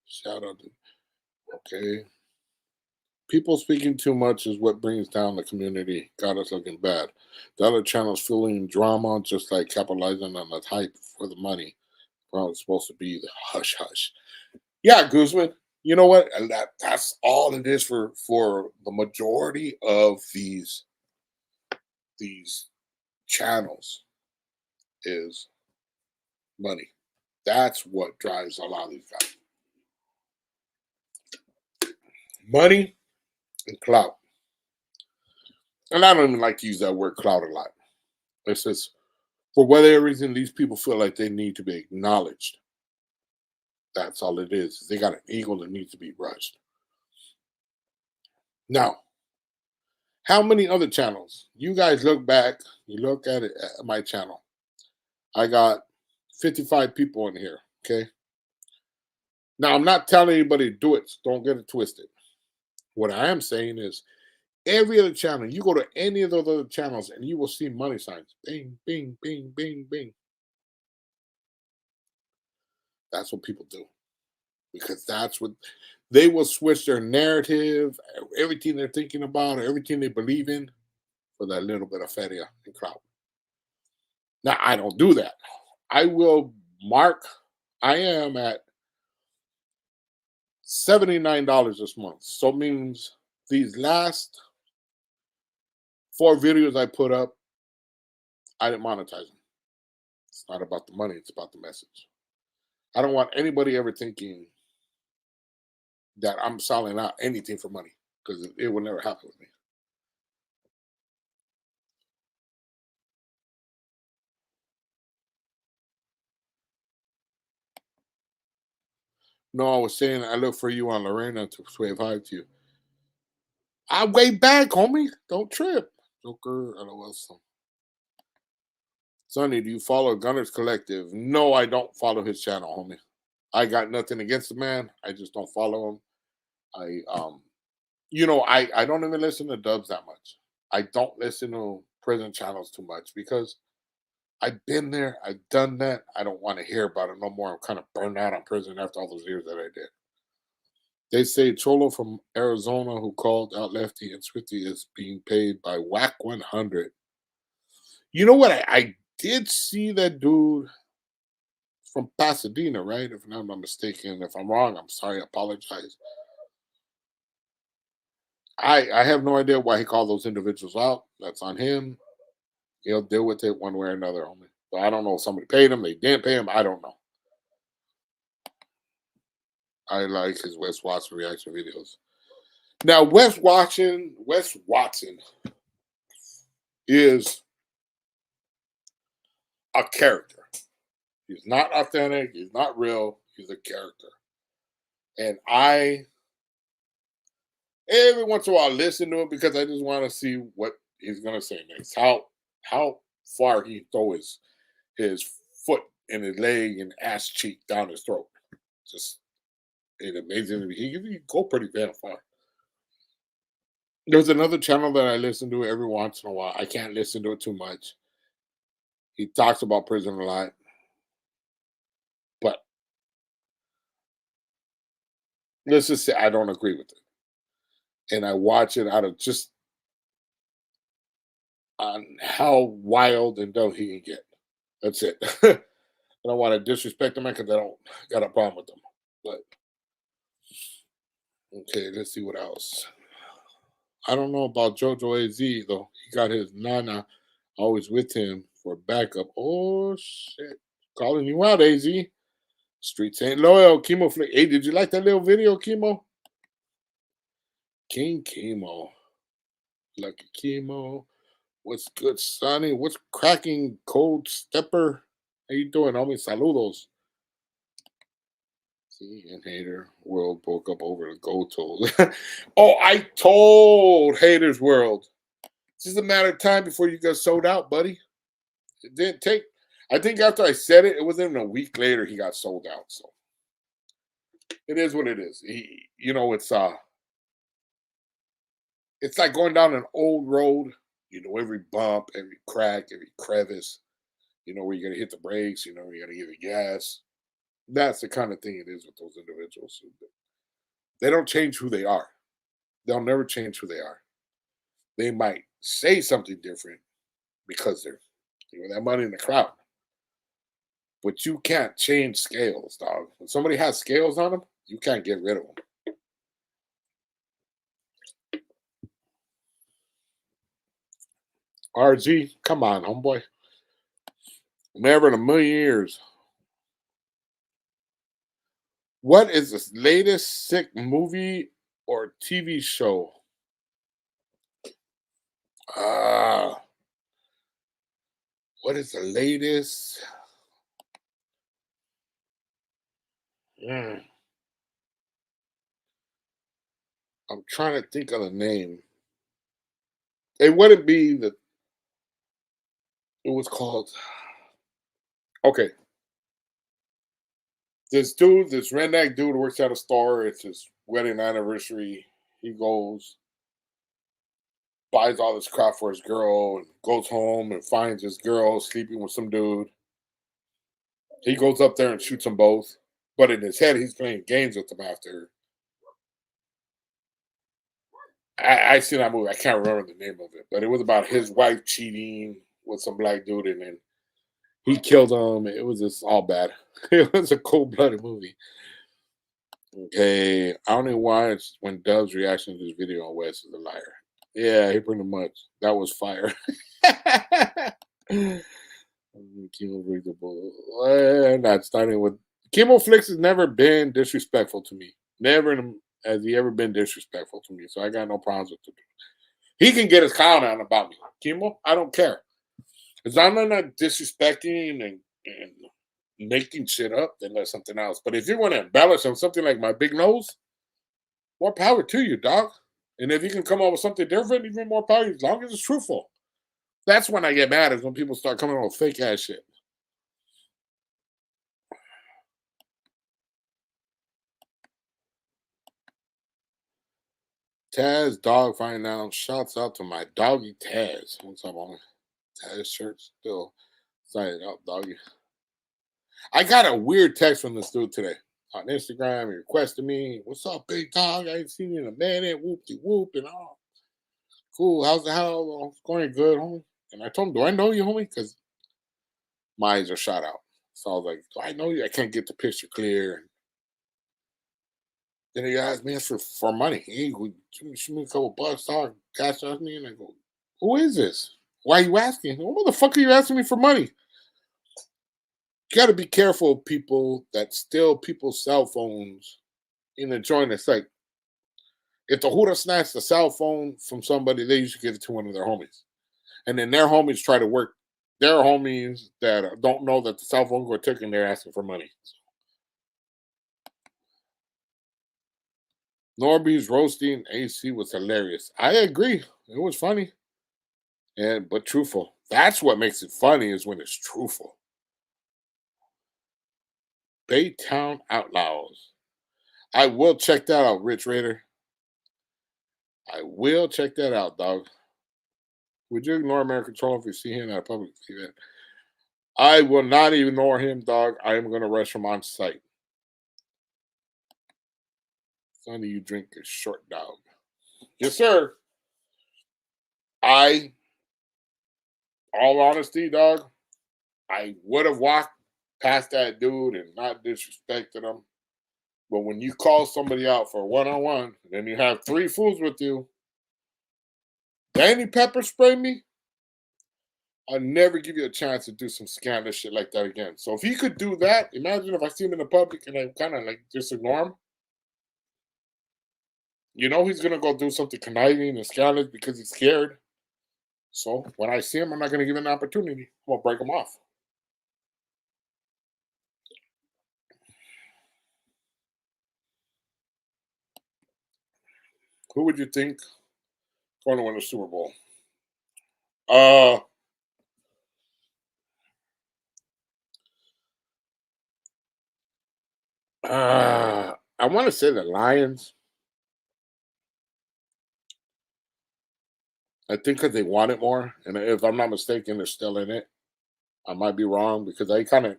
Shout out to okay. People speaking too much is what brings down the community. Got us looking bad. The other channels fueling drama, just like capitalizing on the hype for the money. Well, it's supposed to be the hush hush. Yeah, Guzman. You know what? And that's all it is for the majority of these channels is money. That's what drives a lot of these guys. Money and clout. And I don't even like to use that word clout a lot. It's just for whatever reason, these people feel like they need to be acknowledged. That's all it is. They got an ego that needs to be brushed. Now, how many other channels? You guys look back, you look at it at my channel. I got 55 people in here. Okay. Now I'm not telling anybody to do it. So don't get it twisted. What I am saying is every other channel, you go to any of those other channels and you will see money signs. Bing, bing, bing, bing, bing. That's what people do. Because that's what they will switch their narrative, everything they're thinking about, or everything they believe in for that little bit of feria and clout. Now I don't do that. I will mark. I am at $79 this month. So it means these last 4 videos I put up, I didn't monetize them. It's not about the money, it's about the message. I don't want anybody ever thinking that I'm selling out anything for money because it will never happen with me. No, I was saying I look for you on Lorena to wave hi to you. I way back, homie. Don't trip. Joker, LOL. Sonny, do you follow Gunners Collective? No, I don't follow his channel, homie. I got nothing against the man. I just don't follow him. I don't even listen to Dubs that much. I don't listen to prison channels too much because I've been there, I've done that. I don't want to hear about it no more. I'm kind of burned out on prison after all those years that I did. They say Cholo from Arizona who called out Lefty and Swifty is being paid by Whack 100. You know what? I did see that dude from Pasadena, right? If I'm not mistaken. If I'm wrong, I'm sorry. I apologize. I have no idea why he called those individuals out. That's on him. He'll deal with it one way or another, homie. So I don't know if somebody paid him, they didn't pay him. I don't know. I like his Wes Watson reaction videos. Now, Wes Watson is a character. He's not authentic. He's not real. He's a character. And I, every once in a while, listen to him because I just want to see what he's going to say next. How far he throw his foot and his leg and ass cheek down his throat. Just it amazing. He can go pretty damn far. There's another channel that I listen to every once in a while. I can't listen to it too much. He talks about prison a lot, but let's just say I don't agree with it, and I watch it out of just on how wild and dumb he can get. That's it. I don't want to disrespect him because I don't got a problem with him. But okay, let's see what else. I don't know about Jojo AZ though. He got his Nana always with him for backup. Oh shit. Calling you out, AZ. Streets ain't loyal. Chemo Flick. Hey, did you like that little video, Chemo? King Chemo. Lucky Chemo. What's good, Sonny? What's cracking, Cold Stepper? How you doing, homie? Saludos. See, and Hater World broke up over the gold toll. Oh, I told Haters World. It's just a matter of time before you got sold out, buddy. It didn't take. I think after I said it, it wasn't even a week later he got sold out. So it is what it is. It's like going down an old road. You know, every bump, every crack, every crevice. You know where you got to hit the brakes. You know where you got to give the gas. That's the kind of thing it is with those individuals. They don't change who they are. They'll never change who they are. They might say something different because they're that money in the crowd. But you can't change scales, dog. When somebody has scales on them, you can't get rid of them. RG, come on, homeboy. Never in a million years. What is the latest sick movie or TV show? What is the latest? I'm trying to think of the name. It wouldn't be the. It was called. Okay. This redneck dude works at a store. It's his wedding anniversary. He goes, buys all this crap for his girl, and goes home and finds his girl sleeping with some dude. He goes up there and shoots them both. But in his head, he's playing games with them after. I seen that movie. I can't remember the name of it, but it was about his wife cheating with some black dude, and then he killed him. It was just all bad. It was a cold-blooded movie. Okay, I don't know why it's when Dove's reaction to this video on West is a liar. Yeah, he pretty much. That was fire. Chemo breakable. Not starting with Chemo Flicks has never been disrespectful to me. Never has he ever been disrespectful to me. So I got no problems with it. He can get his clown on about me. Chemo, I don't care. As long as I'm not disrespecting and making shit up, then that's something else. But if you want to embellish on something like my big nose, more power to you, dog. And if you can come up with something different, even more power, as long as it's truthful. That's when I get mad, is when people start coming up with fake ass shit. Taz dog find out. Shouts out to my doggy Taz. What's up, homie? Taz shirt still signing up, doggy. I got a weird text from this dude today on Instagram. He requested me. What's up, big dog? I ain't seen you in a minute. Whoop de whoop and all. Cool. How's the hell? It's going good, homie. And I told him, do I know you, homie? Because my eyes are shot out. So I was like, do I know you? I can't get the picture clear. Then he asked me for money. Hey, shoot me a couple bucks, dog. Cash out me. And I go, who is this? Why are you asking? What the fuck are you asking me for money? You got to be careful of people that steal people's cell phones in the joint. It's like, if the hooter snatched the cell phone from somebody, they usually give it to one of their homies. And then their homies try to work their homies that don't know that the cell phone got taken, they're asking for money. Norby's roasting AC was hilarious. I agree. It was funny. But truthful. That's what makes it funny, is when it's truthful. Baytown Outlaws. I will check that out, Rich Raider. I will check that out, dog. Would you ignore American Troll if you see him at a public event? I will not ignore him, dog. I am going to rush him on site. Sonny, you drink a short dog. Yes, sir. All honesty, dog, I would have walked past that dude and not disrespected him. But when you call somebody out for one-on-one, and then you have 3 fools with you, then you pepper spray me, I'll never give you a chance to do some scandalous shit like that again. So if he could do that, imagine if I see him in the public and I kind of like just ignore him. You know he's gonna go do something conniving and scandalous because he's scared. So when I see him, I'm not gonna give him an opportunity. I'm gonna break him off. Who would you think going to win the Super Bowl? Uh, I want to say the Lions. I think because they want it more, and if I'm not mistaken, they're still in it. I might be wrong because I kind of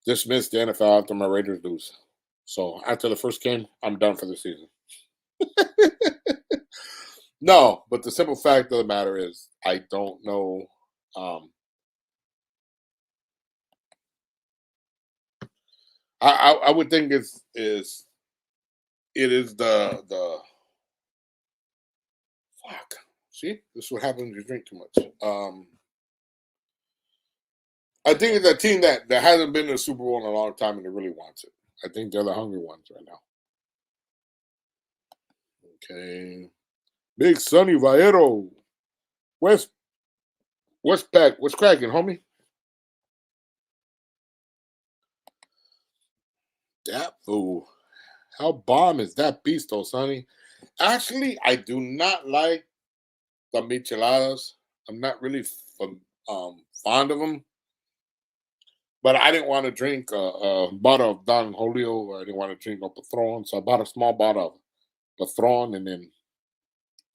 dismissed the NFL after my Raiders lose. So after the first game, I'm done for the season. No, but the simple fact of the matter is, I don't know. I would think it is the fuck. See, this is what happens when you drink too much. I think it's a team that hasn't been to the Super Bowl in a long time and it really wants it. I think they're the hungry ones right now. Okay. Big Sonny Vaero. What's back? What's cracking, homie? That fool. How bomb is that beast, though, Sonny? Actually, I do not like the micheladas. I'm not really fond of them. But I didn't want to drink a bottle of Don Julio. I didn't want to drink a Patron. So I bought a small bottle of Patron and then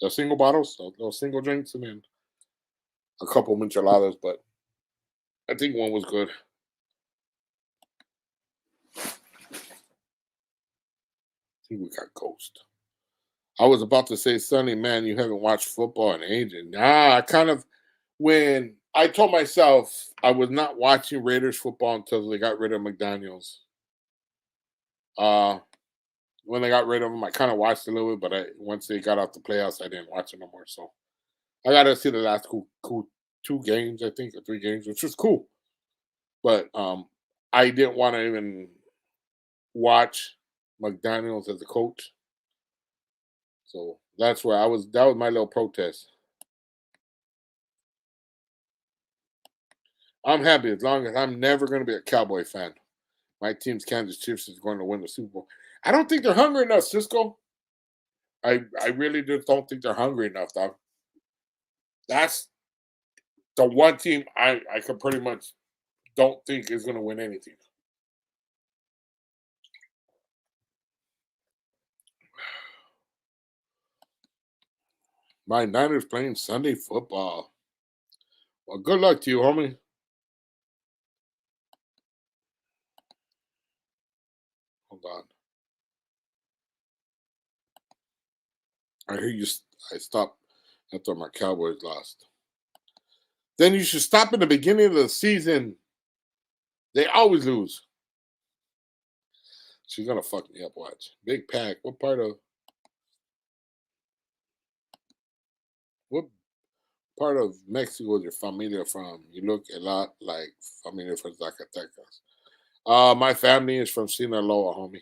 the single bottles, those single drinks, and then a couple micheladas. But I think one was good. I think we got Ghost. I was about to say, Sonny, man, you haven't watched football in ages. Nah, I kind of, when I told myself I was not watching Raiders football until they got rid of McDaniels. Uh, when they got rid of him, I kind of watched a little bit, but once they got out the playoffs, I didn't watch it no more. So I got to see the last cool 2 games, I think, or 3 games, which was cool. But I didn't want to even watch McDaniels as a coach. So that's where I was. That was my little protest. I'm happy as long as I'm never going to be a Cowboy fan. My team's Kansas Chiefs is going to win the Super Bowl. I don't think they're hungry enough, Cisco. I really just don't think they're hungry enough, dog. That's the one team I could pretty much don't think is going to win anything. My Niners playing Sunday football. Well, good luck to you, homie. Hold on. I hear you. I stopped after my Cowboys lost. Then you should stop in the beginning of the season. They always lose. She's gonna fuck me up. Watch. Big Pack. What part of Mexico is your familia from? You look a lot like familia from Zacatecas. My family is from Sinaloa, homie.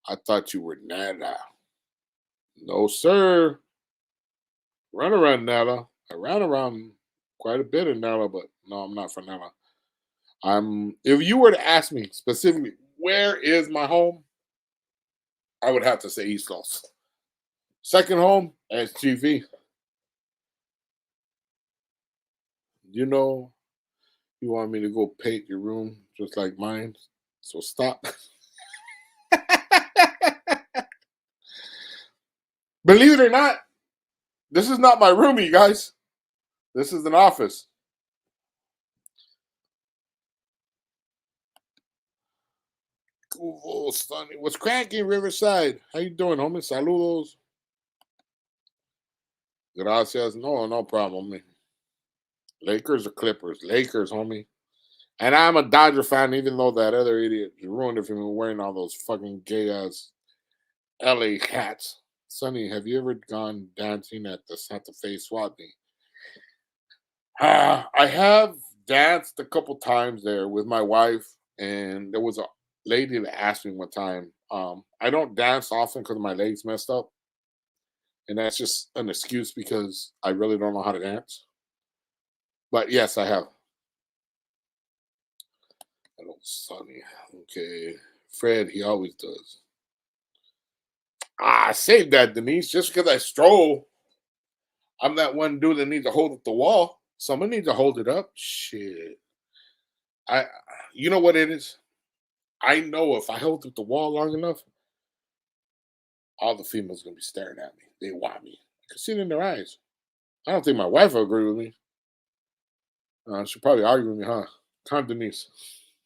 I thought you were Nana. No, sir. Run around Nala. I ran around quite a bit in Nala, but no, I'm not from Nala. If you were to ask me specifically where is my home, I would have to say East Coast. Second home, SGV. You know, you want me to go paint your room just like mine. So stop. Believe it or not, this is not my room, you guys. This is an office. Oh, Sonny. What's cracking, Riverside? How you doing, homie? Saludos. Gracias. No, no problem, homie. Lakers or Clippers? Lakers, homie. And I'm a Dodger fan, even though that other idiot ruined it for me wearing all those fucking gay ass LA hats. Sonny, have you ever gone dancing at the Santa Fe swap meet? I have danced a couple times there with my wife, and there was a lady that asked me one time. I don't dance often because my legs messed up, and that's just an excuse because I really don't know how to dance. But yes, I have. Hello, Sonny. Okay, Fred, he always does. Save that, Denise. Just because I stroll, I'm that one dude that needs to hold up the wall. Someone needs to hold it up. Shit. I, you know what it is? I know if I hold up the wall long enough, all the females gonna be staring at me. They want me. I can see it in their eyes. I don't think my wife will agree with me. She'll probably argue with me, huh? Come, Denise.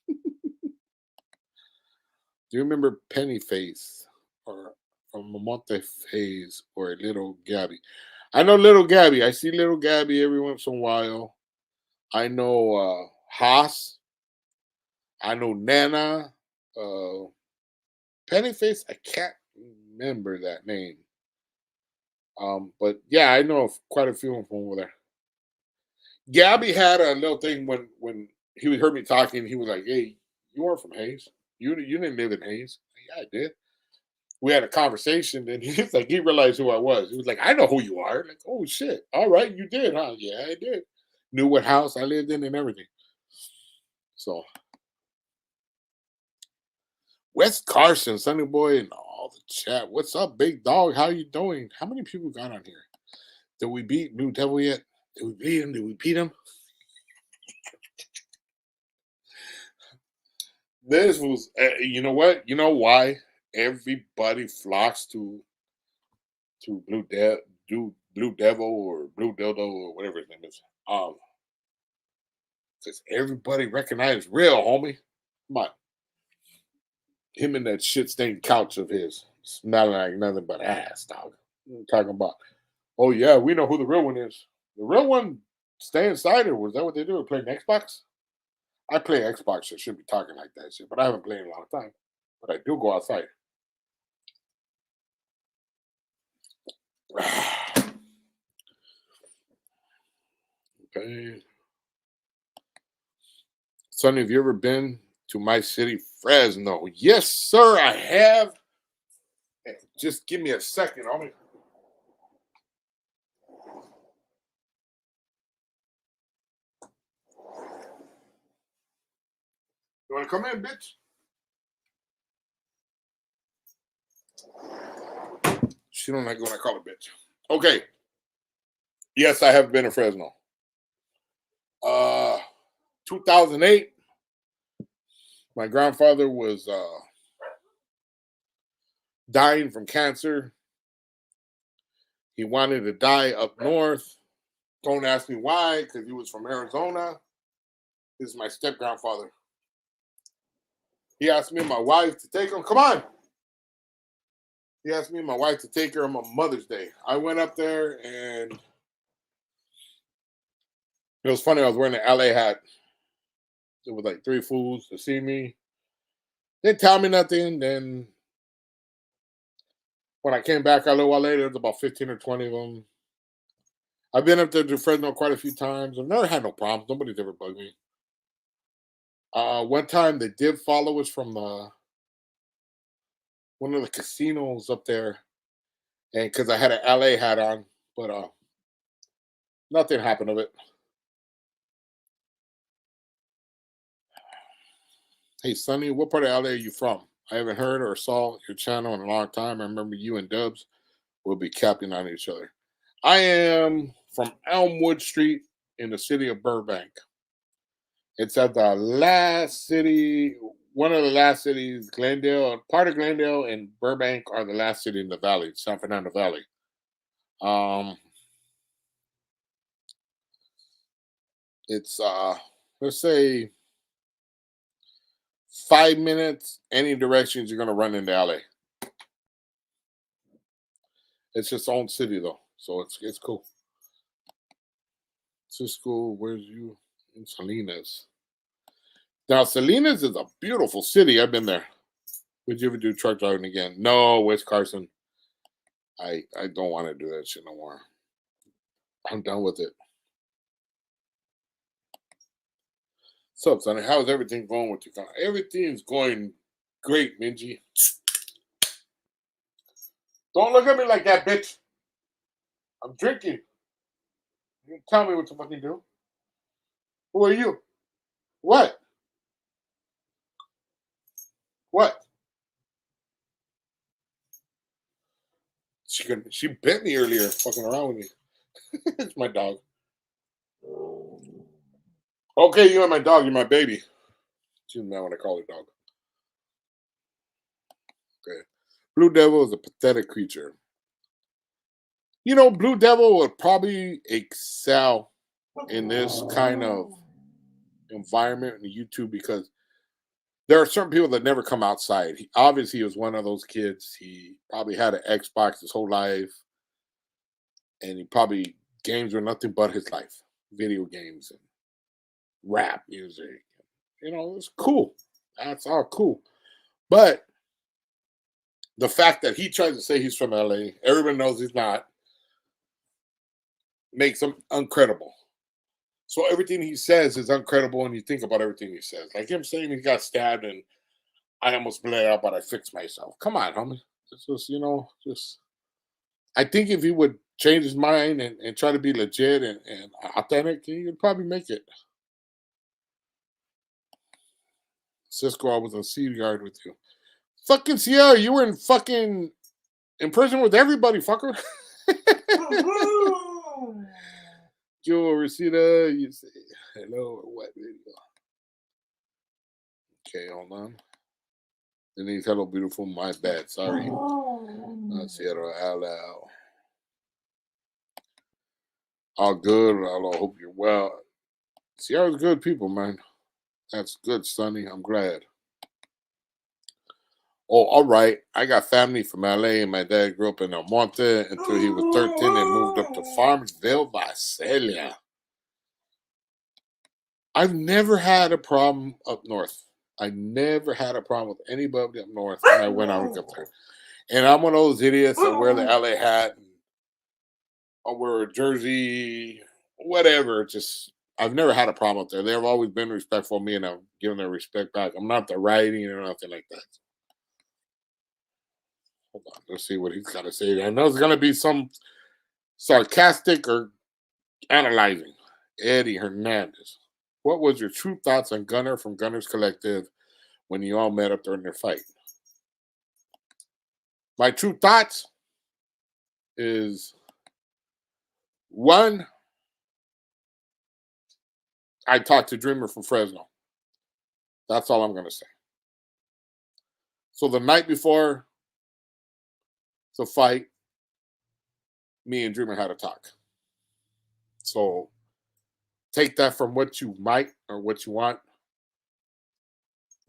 Do you remember Pennyface or from Monte Phase or Little Gabby? I know Little Gabby. I see Little Gabby every once in a while. I know Haas. I know Nana. Uh, Pennyface, I can't remember that name. But yeah, I know quite a few from over there. Gabby had a little thing when he heard me talking. He was like, "Hey, you weren't from Hayes. You didn't live in Hayes." Yeah, I did. We had a conversation, and he's like, he realized who I was. He was like, "I know who you are." Like, oh shit! All right, you did, huh? Yeah, I did. Knew what house I lived in and everything. So West Carson, Sunny Boy, and all the chat. What's up, big dog? How you doing? How many people got on here? Did we beat New Devil yet? Did we beat him? Did we beat him? This was, you know what? You know why everybody flocks to Blue Devil or Blue Dildo or whatever his name is. Because everybody recognizes real, homie. Come on, him and that shit stained couch of his, smelling like nothing but ass, dog. What are you talking about? Oh yeah, we know who the real one is. The real one stay inside, or was that what they do? Playing Xbox? I play Xbox, so I shouldn't be talking like that shit. But I haven't played in a long time. But I do go outside. Okay. Sonny, have you ever been to my city, Fresno? Yes, sir, I have. Just give me a second, homie. You want to come in, bitch? She don't like when I call her bitch. Okay. Yes, I have been to Fresno. 2008. My grandfather was dying from cancer. He wanted to die up north. Don't ask me why, because he was from Arizona. This is my step grandfather. He asked me and my wife to take him. Come on. He asked me and my wife to take her on Mother's Day. I went up there and it was funny. I was wearing an LA hat. There was like three fools to see me. They didn't tell me nothing. Then when I came back a little while later, there was about 15 or 20 of them. I've been up there to Fresno quite a few times. I've never had no problems. Nobody's ever bugged me. One time they did follow us from one of the casinos up there, and because I had an LA hat on, but nothing happened of it. Hey, Sonny, what part of LA are you from? I haven't heard or saw your channel in a long time. I remember you and Dubs will be capping on each other. I am from Elmwood Street in the city of Burbank. It's at the last city, one of the last cities, Glendale, part of Glendale and Burbank are the last city in the valley, San Fernando Valley. Um, it's let's say 5 minutes any directions you're gonna run into LA. It's its own city though, so it's cool. Cisco, where's you in Salinas? Now, Salinas is a beautiful city. I've been there. Would you ever do truck driving again? No, West Carson. I don't want to do that shit no more. I'm done with it. So, Sonny, how's everything going with you? Everything's going great, Minji. Don't look at me like that, bitch. I'm drinking. You tell me what to fucking do. Who are you? What? What? She bit me earlier, fucking around with me. It's my dog. Okay, you and my dog. You're my baby. She's mad when I call her dog. Okay. Blue Devil is a pathetic creature. You know, Blue Devil would probably excel in this kind of environment in YouTube because there are certain people that never come outside. Obviously, he was one of those kids. He probably had an Xbox his whole life, and he probably games were nothing but his life. Video games and rap music. You know, it's cool. That's all cool. But the fact that he tries to say he's from LA, everyone knows he's not, makes him uncredible. So everything he says is uncredible, and you think about everything he says. Like him saying he got stabbed and I almost bled out, but I fixed myself. Come on, homie. It's just, you know, just I think if he would change his mind and try to be legit and authentic, he could probably make it. Cisco, I was on Sea Guard with you. Fucking Sierra, you were in prison with everybody, fucker. Joe Rosita, you say hello or what video? Okay, hold on. Denise, hello, beautiful. My bad. Sorry. Sierra, hello. All good. I hope you're well. Sierra's good people, man. That's good, Sonny. I'm glad. Oh, all right. I got family from LA, and my dad grew up in El Monte until he was 13 and moved up to Farmsville, Visalia. I've never had a problem up north. I never had a problem with anybody up north when I went out up there. And I'm one of those idiots that wear the LA hat and I'll wear a jersey, whatever. Just I've never had a problem up there. They've always been respectful of me and I've given their respect back. I'm not the writing or nothing like that. Hold on, let's see what he's got to say. I know it's gonna be some sarcastic or analyzing. Eddie Hernandez. What was your true thoughts on Gunner from Gunner's Collective when you all met up during their fight? My true thoughts is one, I talked to Dreamer from Fresno. That's all I'm going to say. So the night before the fight, me and Dreamer had a talk. So take that from what you might or what you want.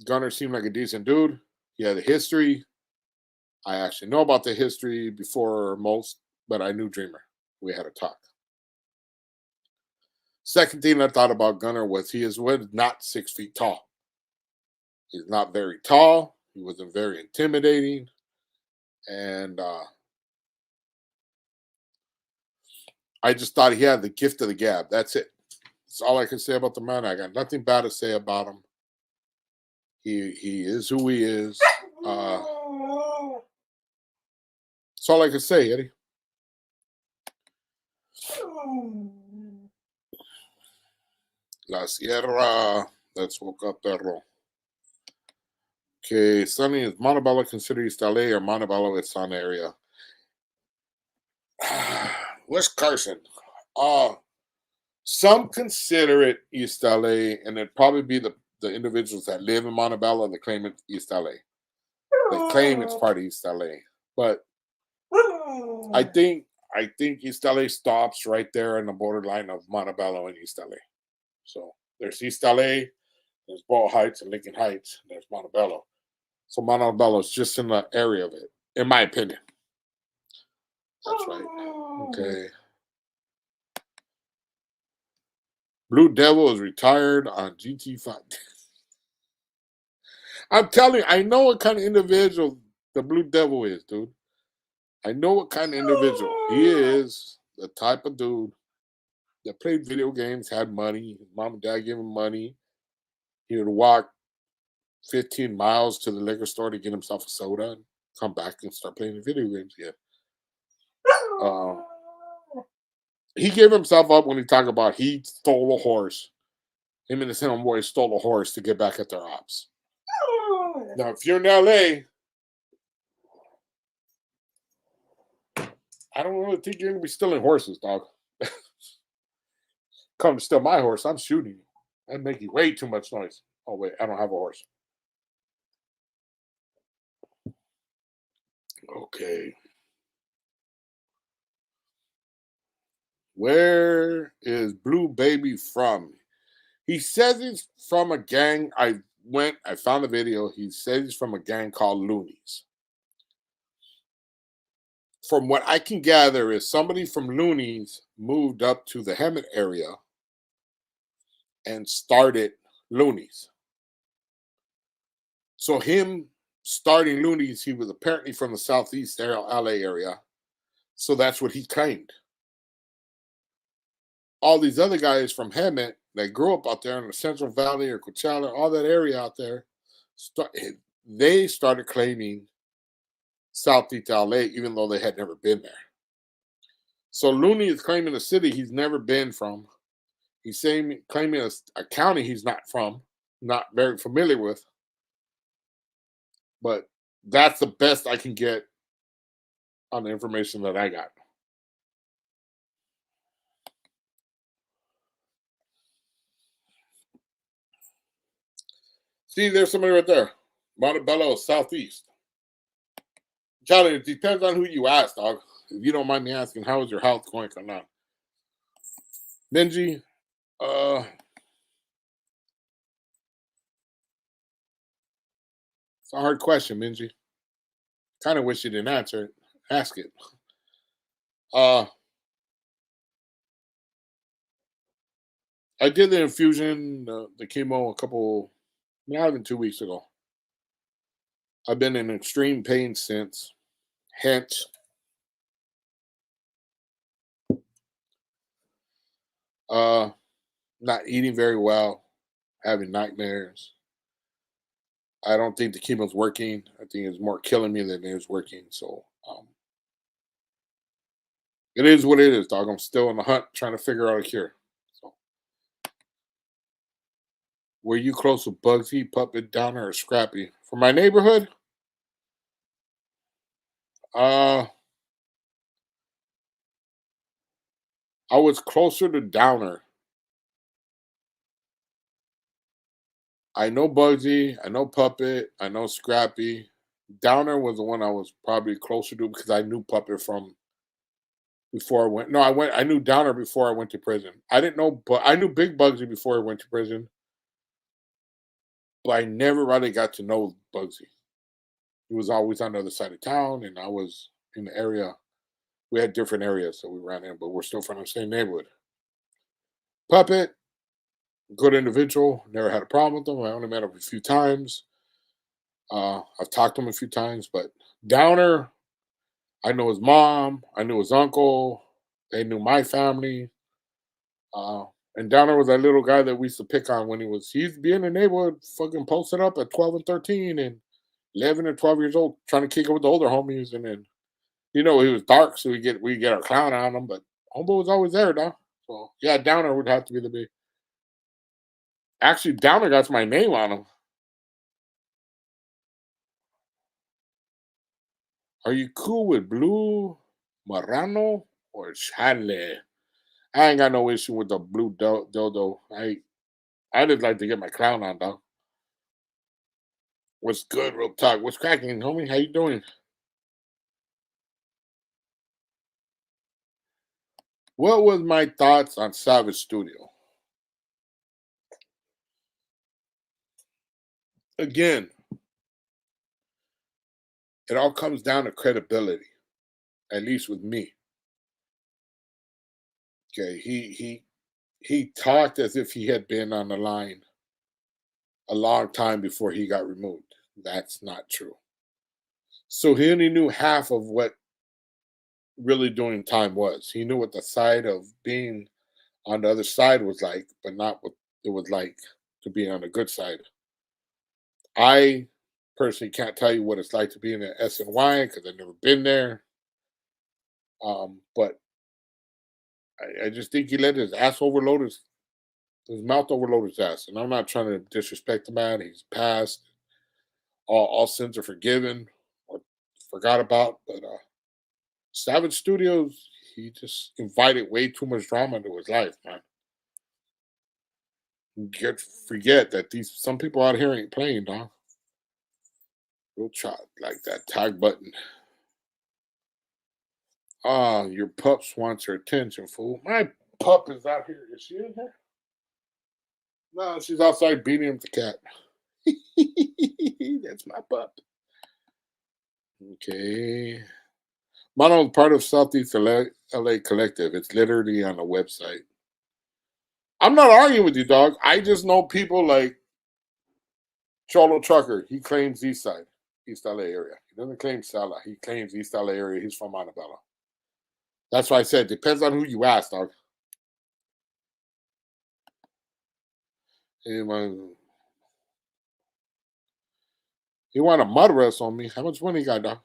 Gunner seemed like a decent dude. He had a history. I actually know about the history before most, but I knew Dreamer. We had a talk. Second thing I thought about Gunner was he was not 6 feet tall. He's not very tall. He wasn't very intimidating. And I just thought he had the gift of the gab. That's it. That's all I can say about the man. I got nothing bad to say about him. He is who he is. That's all I can say, Eddie. La Sierra. Let's woke up, perro. Okay, Sonny, is Montebello considered East LA or Montebello is Sun area? West Carson. Some consider it East LA, and it'd probably be the individuals that live in Montebello that claim it's East LA. They claim it's part of East LA. But I think East LA stops right there in the borderline of Montebello and East LA. So there's East LA, there's Ball Heights and Lincoln Heights, and there's Montebello. So Montebello is just in the area of it, in my opinion. That's right. Okay. Blue Devil is retired on GT5. I'm telling you, I know what kind of individual the Blue Devil is, dude. I know what kind of individual he is. The type of dude that played video games, had money. His mom and dad gave him money. He would walk 15 miles to the liquor store to get himself a soda and come back and start playing video games again. He gave himself up when he talked about he stole a horse. Him and his homeboy stole a horse to get back at their ops. Now, if you're in LA, I don't really think you're going to be stealing horses, dog. Come to steal my horse, I'm shooting you. I'm making way too much noise. Oh, wait, I don't have a horse. Okay. Where is Blue Baby from? He says he's from a gang. I found a video. He says he's from a gang called Loonies. From what I can gather is somebody from Loonies moved up to the Hemet area and started Loonies. So him starting Loonies, he was apparently from the southeast LA area. So that's what he claimed. All these other guys from Hemet that grew up out there in the Central Valley or Coachella, all that area out there, they started claiming Southeast LA, even though they had never been there. So Looney is claiming a city he's never been from. He's claiming a county he's not from, not very familiar with. But that's the best I can get on the information that I got. See, there's somebody right there. Montebello, Southeast. Charlie, it depends on who you ask, dog. If you don't mind me asking, how is your health going or not? Benji, it's a hard question, Benji. Kind of wish you didn't answer it. Ask it. I did the infusion, the chemo not even 2 weeks ago. I've been in extreme pain since. Hence, not eating very well, having nightmares. I don't think the chemo's working. I think it's more killing me than it is working. So it is what it is, dog. I'm still on the hunt trying to figure out a cure. So, were you close with Bugsy, Puppet, Downer, or Scrappy? For my neighborhood, I was closer to Downer. I know Bugsy, I know Puppet, I know Scrappy. Downer was the one I was probably closer to because I knew Puppet from before I went. No, I knew Downer before I went to prison. I didn't know, but I knew Big Bugsy before I went to prison. But I never really got to know Bugsy. He was always on the other side of town, and I was in the area. We had different areas, so we ran in, but we're still from the same neighborhood. Puppet, good individual. Never had a problem with him. I only met him a few times. I've talked to him a few times, but Downer, I know his mom. I knew his uncle. They knew my family. And Downer was that little guy that we used to pick on when he used to be in the neighborhood, fucking posted up at 12 and 13 and 11 and 12 years old, trying to kick it with the older homies. And then, he was dark, so we get our clown on him, but Homeboy was always there, dog. So, yeah, Downer would have to be the big. Actually, Downer got my name on him. Are you cool with Blue, Marrano, or Charlie? I ain't got no issue with the blue dildo. I just like to get my clown on, dog. What's good, real talk? What's cracking, homie? How you doing? What was my thoughts on Savage Studio? Again, it all comes down to credibility, at least with me. Okay, he talked as if he had been on the line a long time before he got removed. That's not true. So he only knew half of what really doing time was. He knew what the side of being on the other side was like, but not what it was like to be on the good side. I personally can't tell you what it's like to be in an SNY because I've never been there. But I just think he let his ass overload his mouth overload his ass. And I'm not trying to disrespect the man. He's passed. All sins are forgiven or forgot about. But Savage Studios, he just invited way too much drama into his life, man. Forget that these some people out here ain't playing, dog. Real try like that tag button. Ah, your pups wants your attention, fool. My pup is out here. Is she in here? No, she's outside beating him with the cat. That's my pup. Okay. Mono is part of Southeast LA Collective. It's literally on the website. I'm not arguing with you, dog. I just know people like Cholo Trucker. He claims East Side, East LA area. He doesn't claim Sala. He claims East LA area. He's from Montebello. That's why I said depends on who you ask, dog. He want a mud wrestle on me. How much money you got, dog?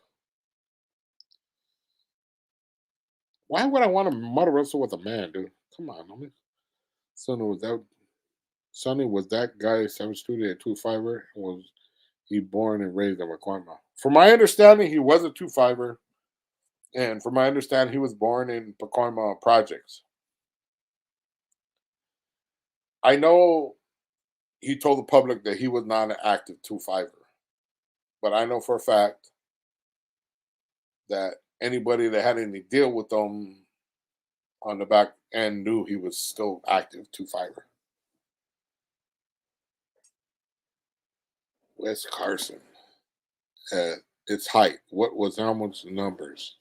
Why would I want to mud wrestle with a man, dude? Come on, homie. Sonny was that guy 7'2" at 2'5" and was he born and raised in Pacoima? From my understanding, he was a 2'5", and from my understanding, he was born in Pacoima projects. I know he told the public that he was not an active 2'5", but I know for a fact that anybody that had any deal with him on the back end knew he was still active 2'5". Wes Carson at its height. What was Elmo's numbers?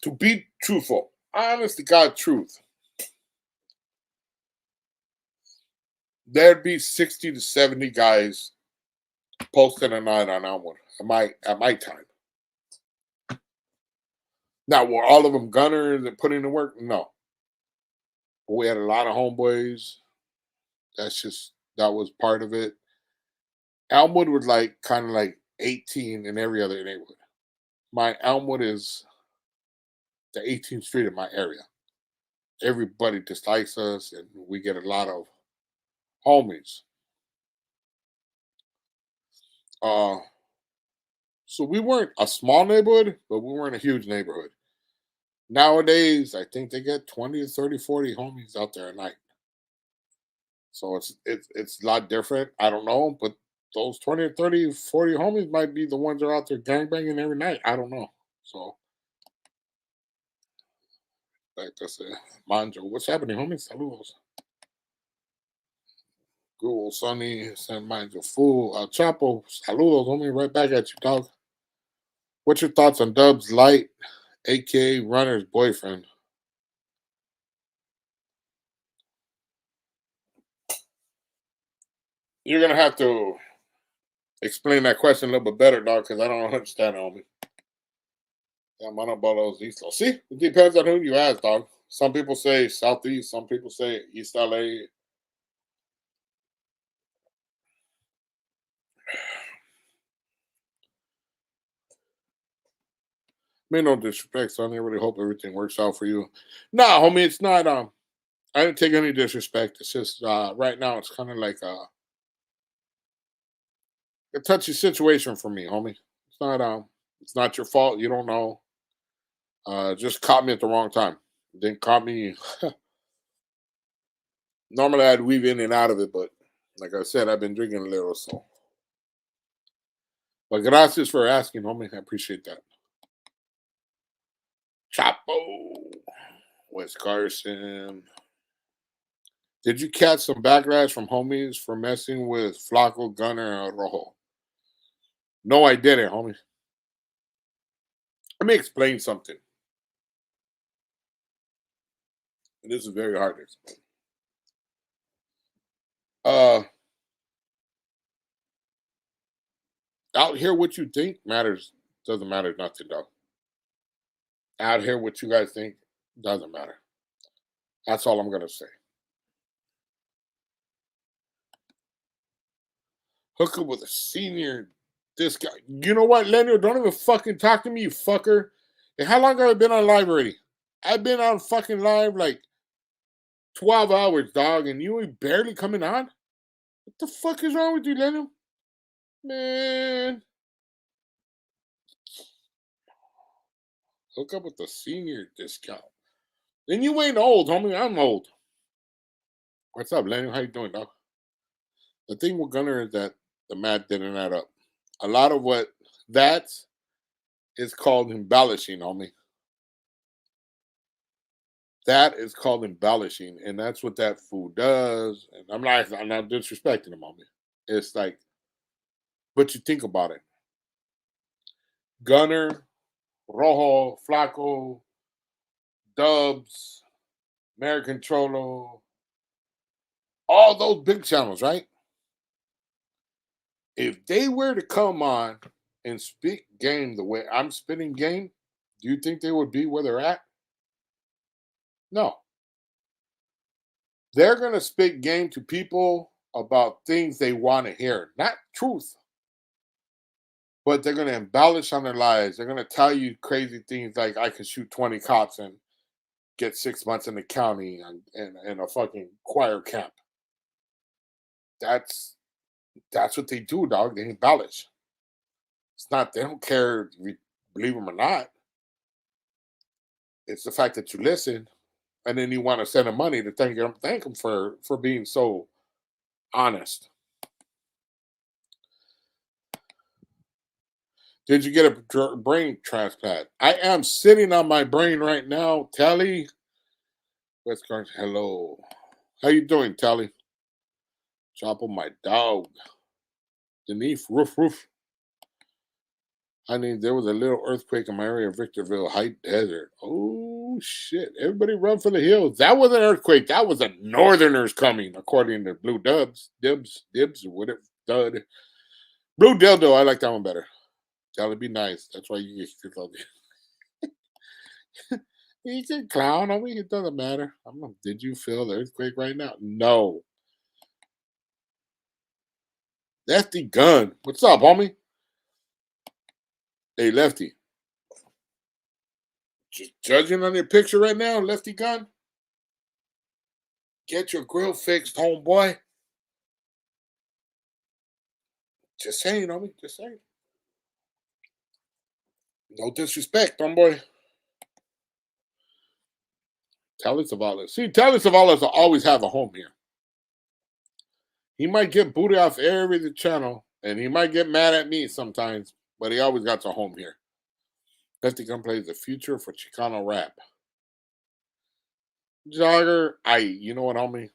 To be truthful, honest to God truth, there'd be 60 to 70 guys posting a night on Elmwood at my time. Now, were all of them gunners and putting in work? No. But we had a lot of homeboys. That was part of it. Elmwood was like kind of like 18 in every other neighborhood. My Elmwood is the 18th Street in my area. Everybody dislikes us, and we get a lot of homies. So we weren't a small neighborhood, but we weren't a huge neighborhood. Nowadays, I think they get 20 to 30, 40 homies out there at night. So it's a lot different. I don't know, but those 20, 30, 40 homies might be the ones that are out there gangbanging every night. I don't know. So, like I said, Manjo, what's happening, homies? Saludos. Google Sonny, send Manjo fool. Chapo, saludos, homie. Right back at you, dog. What's your thoughts on Dub's Light, aka Runner's boyfriend? You're gonna have to explain that question a little bit better, dog, because I don't understand it, homie. Yeah, Monobolos, East. See, it depends on who you ask, dog. Some people say Southeast, some people say East LA. Man, no disrespect, son. I really hope everything works out for you. Nah, homie, it's not. I didn't take any disrespect. It's just right now, it's kind of like a touchy situation for me, homie. It's not your fault. You don't know. Just caught me at the wrong time. Didn't caught me. Normally, I'd weave in and out of it, but like I said, I've been drinking a little, so. But gracias for asking, homie. I appreciate that. Chapo, Wes Carson. Did you catch some backlash from homies for messing with Flaco, Gunner, and Rojo? No, I didn't, homie. Let me explain something. And this is very hard to explain. Out here, what you think matters doesn't matter nothing, though. Out here, what you guys think doesn't matter. That's all I'm gonna say. Hook up with a senior. This guy. You know what, Leonard? Don't even fucking talk to me, you fucker. And how long have I been on live already? I've been on fucking live like 12 hours, dog, and you ain't barely coming on? What the fuck is wrong with you, Leonard? Man. Hook up with the senior discount. And you ain't old, homie. I'm old. What's up, Leonard? How you doing, dog? The thing with Gunner is that the math didn't add up. A lot of what that is called embellishing, homie. That is called embellishing, and that's what that food does. And I'm not disrespecting him, homie. It's like, but you think about it. Gunner, Rojo, Flaco, Dubs, American Trollo, all those big channels, right? If they were to come on and speak game the way I'm spitting game, do you think they would be where they're at? No. They're going to spit game to people about things they want to hear, not truth. But they're going to embellish on their lives. They're going to tell you crazy things like I can shoot 20 cops and get 6 months in the county and a fucking choir camp. That's what they do, dog. They embellish. It's not, they don't care if you believe them or not. It's the fact that you listen and then you want to send them money to thank them for being so honest. Did you get a brain transplant? I am sitting on my brain right now. Telly. What's going on? Hello. How you doing, Telly? Chop on my dog. Denise, roof. I mean, there was a little earthquake in my area, Victorville, High Desert. Oh, shit. Everybody run for the hills. That was an earthquake. That was the Northerners coming, according to Blue Dibs, or whatever. Dud. Blue Dildo. I like that one better. That'll be nice. That's why you get to love it. You can clown on me. It doesn't matter. Did you feel the earthquake right now? No. Lefty Gun. What's up, homie? Hey, Lefty. Just judging on your picture right now, Lefty Gun. Get your grill fixed, homeboy. Just saying, homie. Just saying. No disrespect, homeboy. Telly Savalas. See, Telly Savalas will always have a home here. He might get booted off every channel, and he might get mad at me sometimes, but he always got a home here. Lefty Gun plays the future for Chicano rap. Jogger, you know what, homie?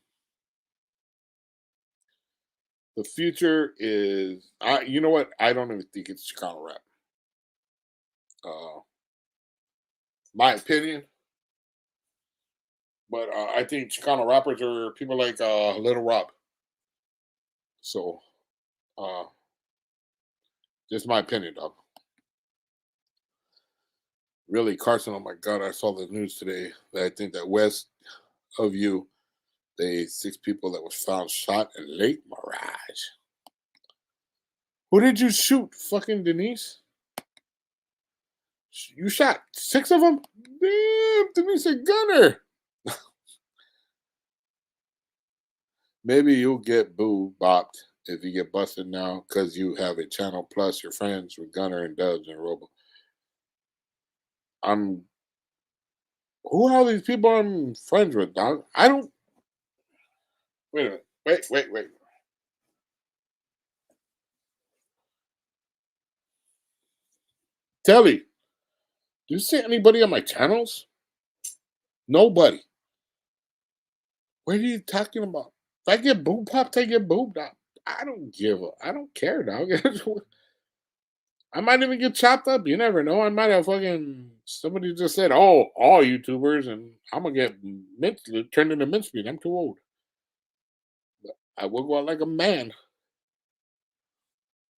The future is, you know what? I don't even think it's Chicano rap. My opinion. But I think Chicano rappers are people like Little Rob. So, just my opinion, dog. Really, Carson, oh my God, I saw the news today that I think that west of you, the 6 people that was found shot in Lake Mirage. Who did you shoot? Fucking Denise? You shot 6 of them? Damn, Denise a gunner. Maybe you'll get bopped if you get busted now because you have a channel plus you're friends with Gunner and Dubs and Robo. Who are all these people I'm friends with, dog? I don't. Wait a minute. Wait. Telly, do you see anybody on my channels? Nobody. What are you talking about? If I get boob popped, I get boobed up. I don't care, dog. I might even get chopped up. You never know. I might have somebody just said, "Oh, all YouTubers," and I'm gonna get turned into mincemeat. I'm too old. But I will go out like a man.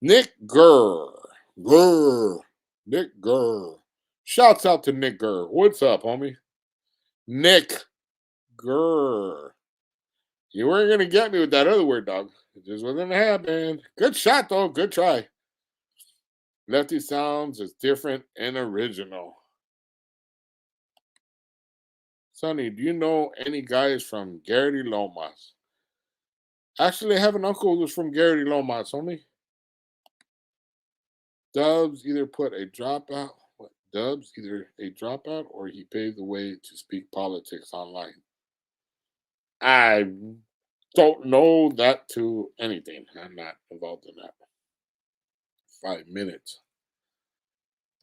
Nick Gurr. Grr. Nick Grr. Shouts out to Nick Grr. What's up, homie? Nick Grr. You weren't going to get me with that other word, dog. It just wasn't going to happen. Good shot, though. Good try. Lefty sounds is different and original. Sonny, do you know any guys from Garrity Lomas? Actually, I have an uncle who's from Garrity Lomas, homie. Dubs either put a dropout. What? Dubs either a dropout or he paved the way to speak politics online. I don't know that to anything. I'm not involved in that. 5 minutes.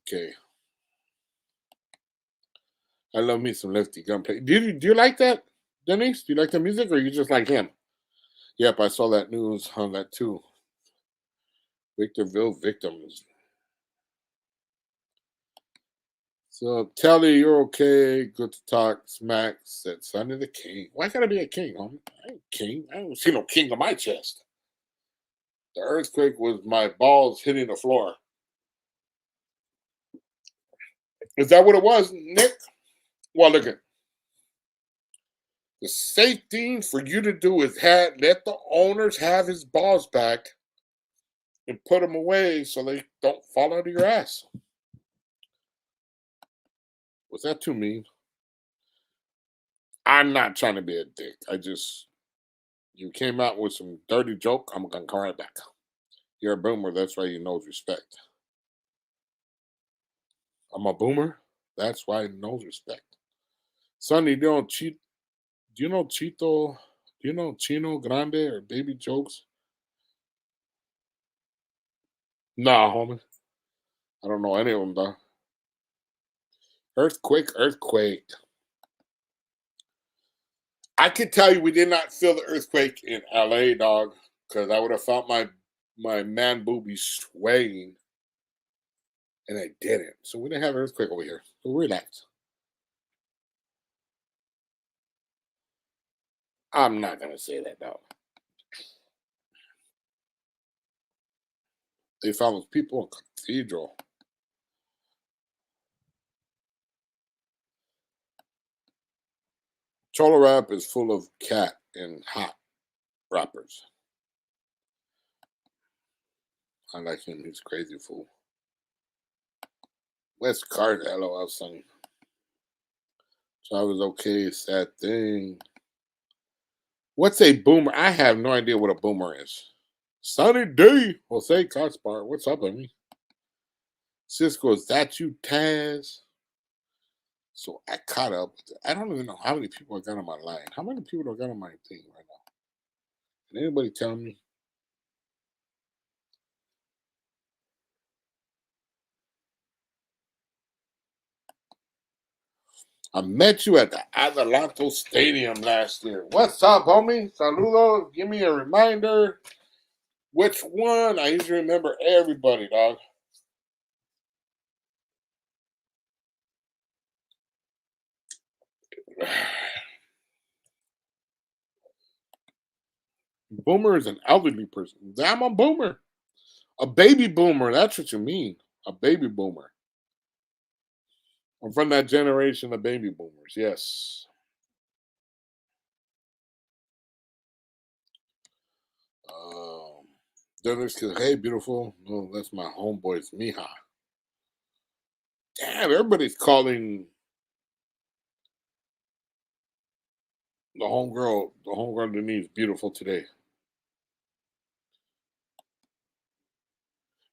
Okay. I love me some Lefty Gunplay. Do you like that, Denise? Do you like the music or you just like him? Yep, I saw that news on that too. Victorville victims. So Telly, you're okay. Good to talk. Smack said Sonny the King. Why gotta be a king, homie? I ain't king. I don't see no king on my chest. The earthquake was my balls hitting the floor. Is that what it was, Nick? Well, look at the safe thing for you to do is let the owners have his balls back and put them away so they don't fall out of your ass. Was that too mean? I'm not trying to be a dick. You came out with some dirty joke. I'm gonna come right back. You're a boomer. That's why you knows respect. I'm a boomer. That's why he knows respect. Sonny, do you know Chito? Do you know Chino Grande or Baby Jokes? Nah, homie. I don't know any of them, though. Earthquake. I could tell you we did not feel the earthquake in LA, dog, because I would have felt my man boobies swaying, and I didn't. So we didn't have an earthquake over here. So relax. I'm not gonna say that, dog. They found those people in Cathedral. Cholo Rap is full of cat and hot rappers. I like him. He's crazy fool. West Card, LOL, Sonny. So I was okay. Sad thing. What's a boomer? I have no idea what a boomer is. Sunny D. Jose Caspar. What's up, Amy? Cisco, is that you, Taz? So I caught up. I don't even know how many people I got on my line. How many people do I got on my thing right now? Can anybody tell me? I met you at the Adelanto Stadium last year. What's up, homie? Saludos. Give me a reminder. Which one? I usually remember everybody, dog. Boomer is an elderly person. I'm a boomer. A baby boomer. That's what you mean. A baby boomer. I'm from that generation of baby boomers. Yes. Um, Dennis says, hey, beautiful. No, that's my homeboy's Mija. Damn, everybody's calling the homegirl Denise beautiful today.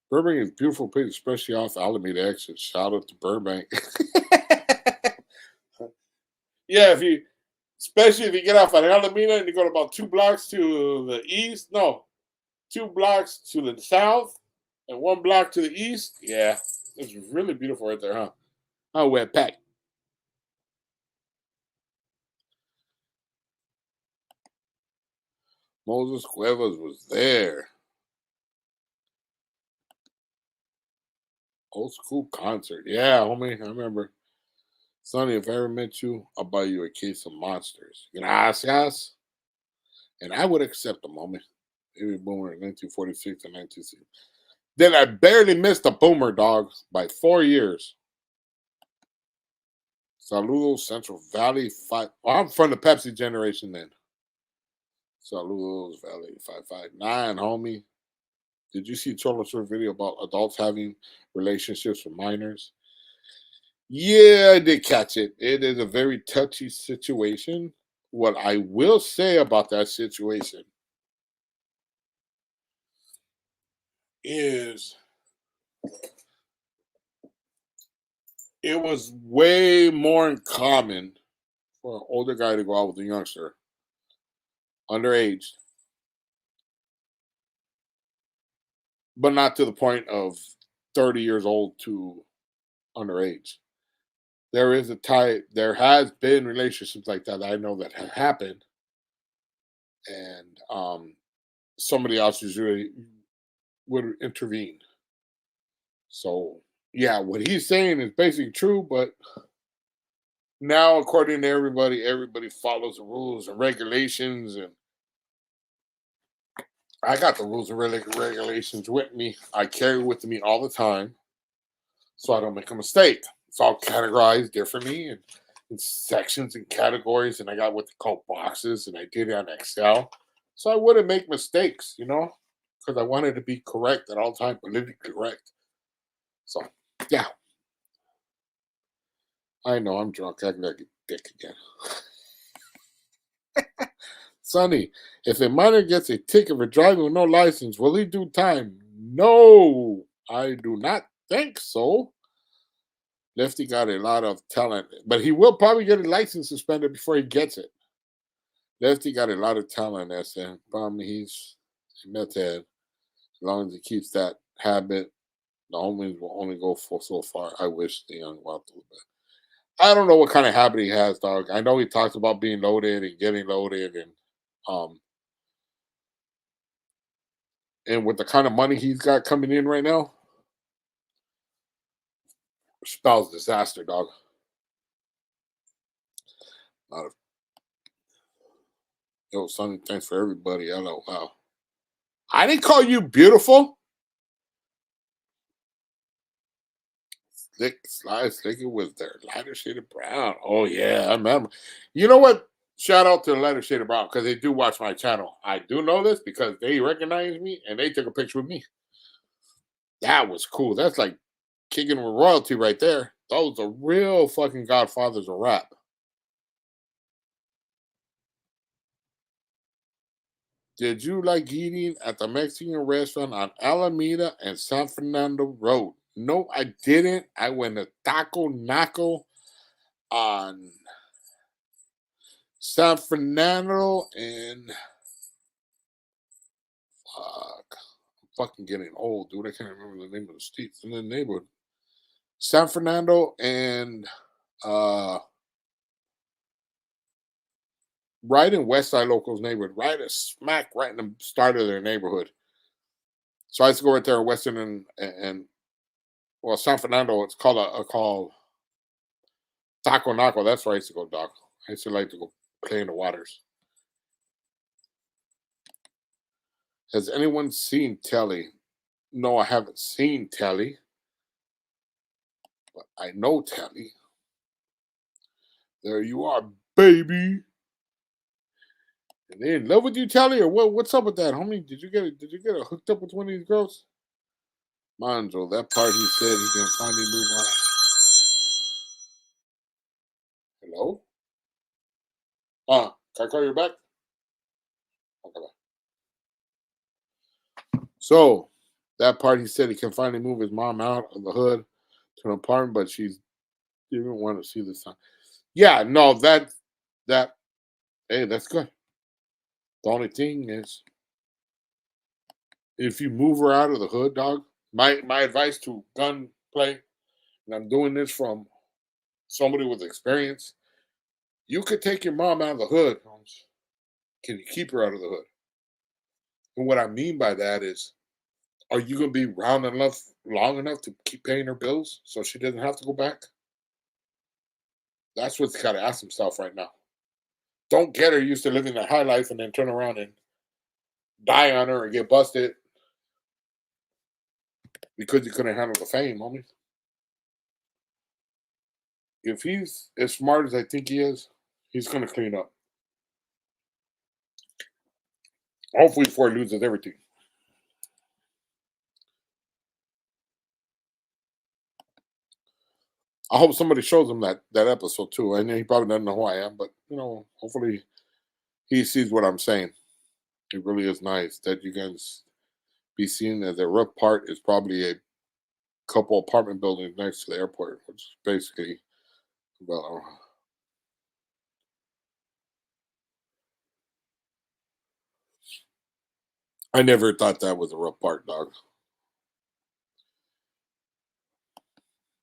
Burbank is a beautiful place, especially off the Alameda exit. Shout out to Burbank. Yeah, especially if you get off at Alameda and you go about 2 blocks to the east. No, 2 blocks to the south and 1 block to the east. Yeah, it's really beautiful right there, huh? Oh, wet pack. Moses Cuevas was there. Old school concert. Yeah, homie, I remember. Sonny, if I ever met you, I'll buy you a case of monsters. Gracias. And I would accept them, homie. Baby boomer in 1946 and 1960. Then I barely missed a boomer, dog, by 4 years. Saludos, Central Valley 5. Oh, I'm from the Pepsi generation then. Saludos, Valley 559, homie. Did you see Cholo's video about adults having relationships with minors? Yeah, I did catch it. It is a very touchy situation. What I will say about that situation is it was way more in common for an older guy to go out with a youngster, underage, but not to the point of 30 years old to underage. There is a type, there has been relationships like that, I know that have happened. And somebody else usually would intervene. So yeah, what he's saying is basically true, but now according to everybody follows the rules and regulations, and I got the rules and regulations with me. I carry with me all the time, so I don't make a mistake. It's all categorized differently and in sections and categories, and I got what they call boxes, and I did it on Excel, so I wouldn't make mistakes, because I wanted to be correct at all time, politically correct. So yeah, I know I'm drunk. Acting like a dick again. Sonny, if a minor gets a ticket for driving with no license, will he do time? No, I do not think so. Lefty got a lot of talent, but he will probably get a license suspended before he gets it. Lefty got a lot of talent, that's the problem. He's a meth head. As long as he keeps that habit, the homies will only go for so far. I wish the young walked a little bit. I don't know what kind of habit he has, dog. I know he talks about being loaded and getting loaded, um and with the kind of money he's got coming in right now, spells disaster, dog. Lot of, yo, Sonny, thanks for everybody. Hello, wow. I didn't call you beautiful. Slick, slide, slicker with their lighter shade of brown. Oh yeah, I remember. You know what? Shout out to the lighter shade of brown because they do watch my channel. I do know this because they recognize me and they took a picture with me. That was cool. That's like kicking with royalty right there. Those are real fucking godfathers of rap. Did you like eating at the Mexican restaurant on Alameda and San Fernando Road? No, I didn't. I went to Taco Naco on San Fernando and fuck, I'm fucking getting old, dude. I can't remember the name of the streets in the neighborhood. San Fernando and uh right in West Side Locals neighborhood, right at smack right in the start of their neighborhood. So I used to go right there in Western and well, San Fernando. It's called called Taco Naco. That's where I used to go, Doc. I used to like to go play in the waters. Has anyone seen Telly? No, I haven't seen Telly, but I know Telly. There you are, baby. And they in love with you, Telly, or what? What's up with that, homie? Did you get it hooked up with one of these girls? Monzo, that part he said he can finally move on. Hello? Can I call you back? Okay. So that part he said he can finally move his mom out of the hood to an apartment, but she didn't want to see the sign. Yeah, no, that hey, that's good. The only thing is if you move her out of the hood, dog, my advice to gun play, and I'm doing this from somebody with experience, you could take your mom out of the hood. Can you keep her out of the hood? And what I mean by that is, are you going to be round enough, long enough to keep paying her bills so she doesn't have to go back? That's what's got to ask himself right now. Don't get her used to living that high life and then turn around and die on her or get busted. because he couldn't handle the fame, homie. If he's as smart as I think he is, he's going to clean up. Hopefully, before he loses everything. I hope somebody shows him that episode too. I know he probably doesn't know who I am, but hopefully he sees what I'm saying. It really is nice that you guys be seen as a rough part is probably a couple apartment buildings next to the airport, which is basically well. I never thought that was a rough part, dog.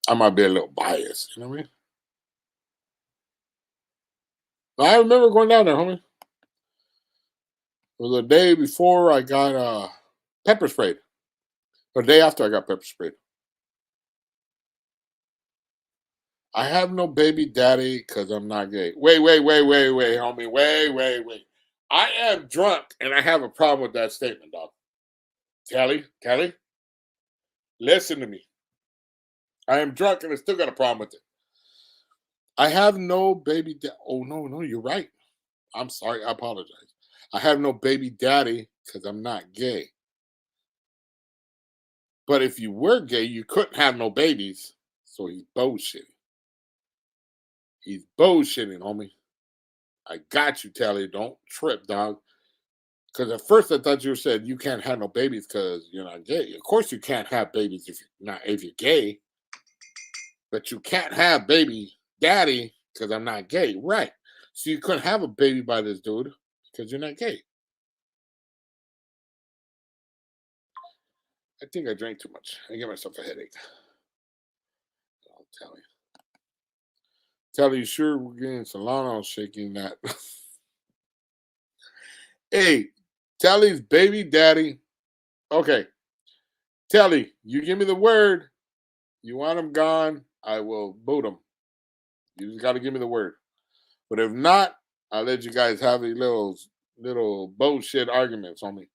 I might be a little biased, you know what I mean? I remember going down there, homie. It was the day before I got pepper sprayed. Or the day after I got pepper sprayed. I have no baby daddy because I'm not gay. Wait, homie. Wait. I am drunk and I have a problem with that statement, dog. Kelly, listen to me. I am drunk and I still got a problem with it. I have no baby daddy. Oh, no, you're right. I'm sorry. I apologize. I have no baby daddy because I'm not gay. But if you were gay, you couldn't have no babies. So he's bullshitting. He's bullshitting, homie. I got you, Tally. Don't trip, dog. Because at first I thought you said you can't have no babies because you're not gay. Of course you can't have babies if you're gay. But you can't have baby daddy because I'm not gay. Right. So you couldn't have a baby by this dude because you're not gay. I think I drank too much. I get myself a headache. I'll tell you. Tell you, sure, we're getting Solano shaking that. Hey, Telly's baby daddy. Okay. Telly, you give me the word. You want him gone, I will boot him. You just got to give me the word. But if not, I'll let you guys have these little bullshit arguments on me.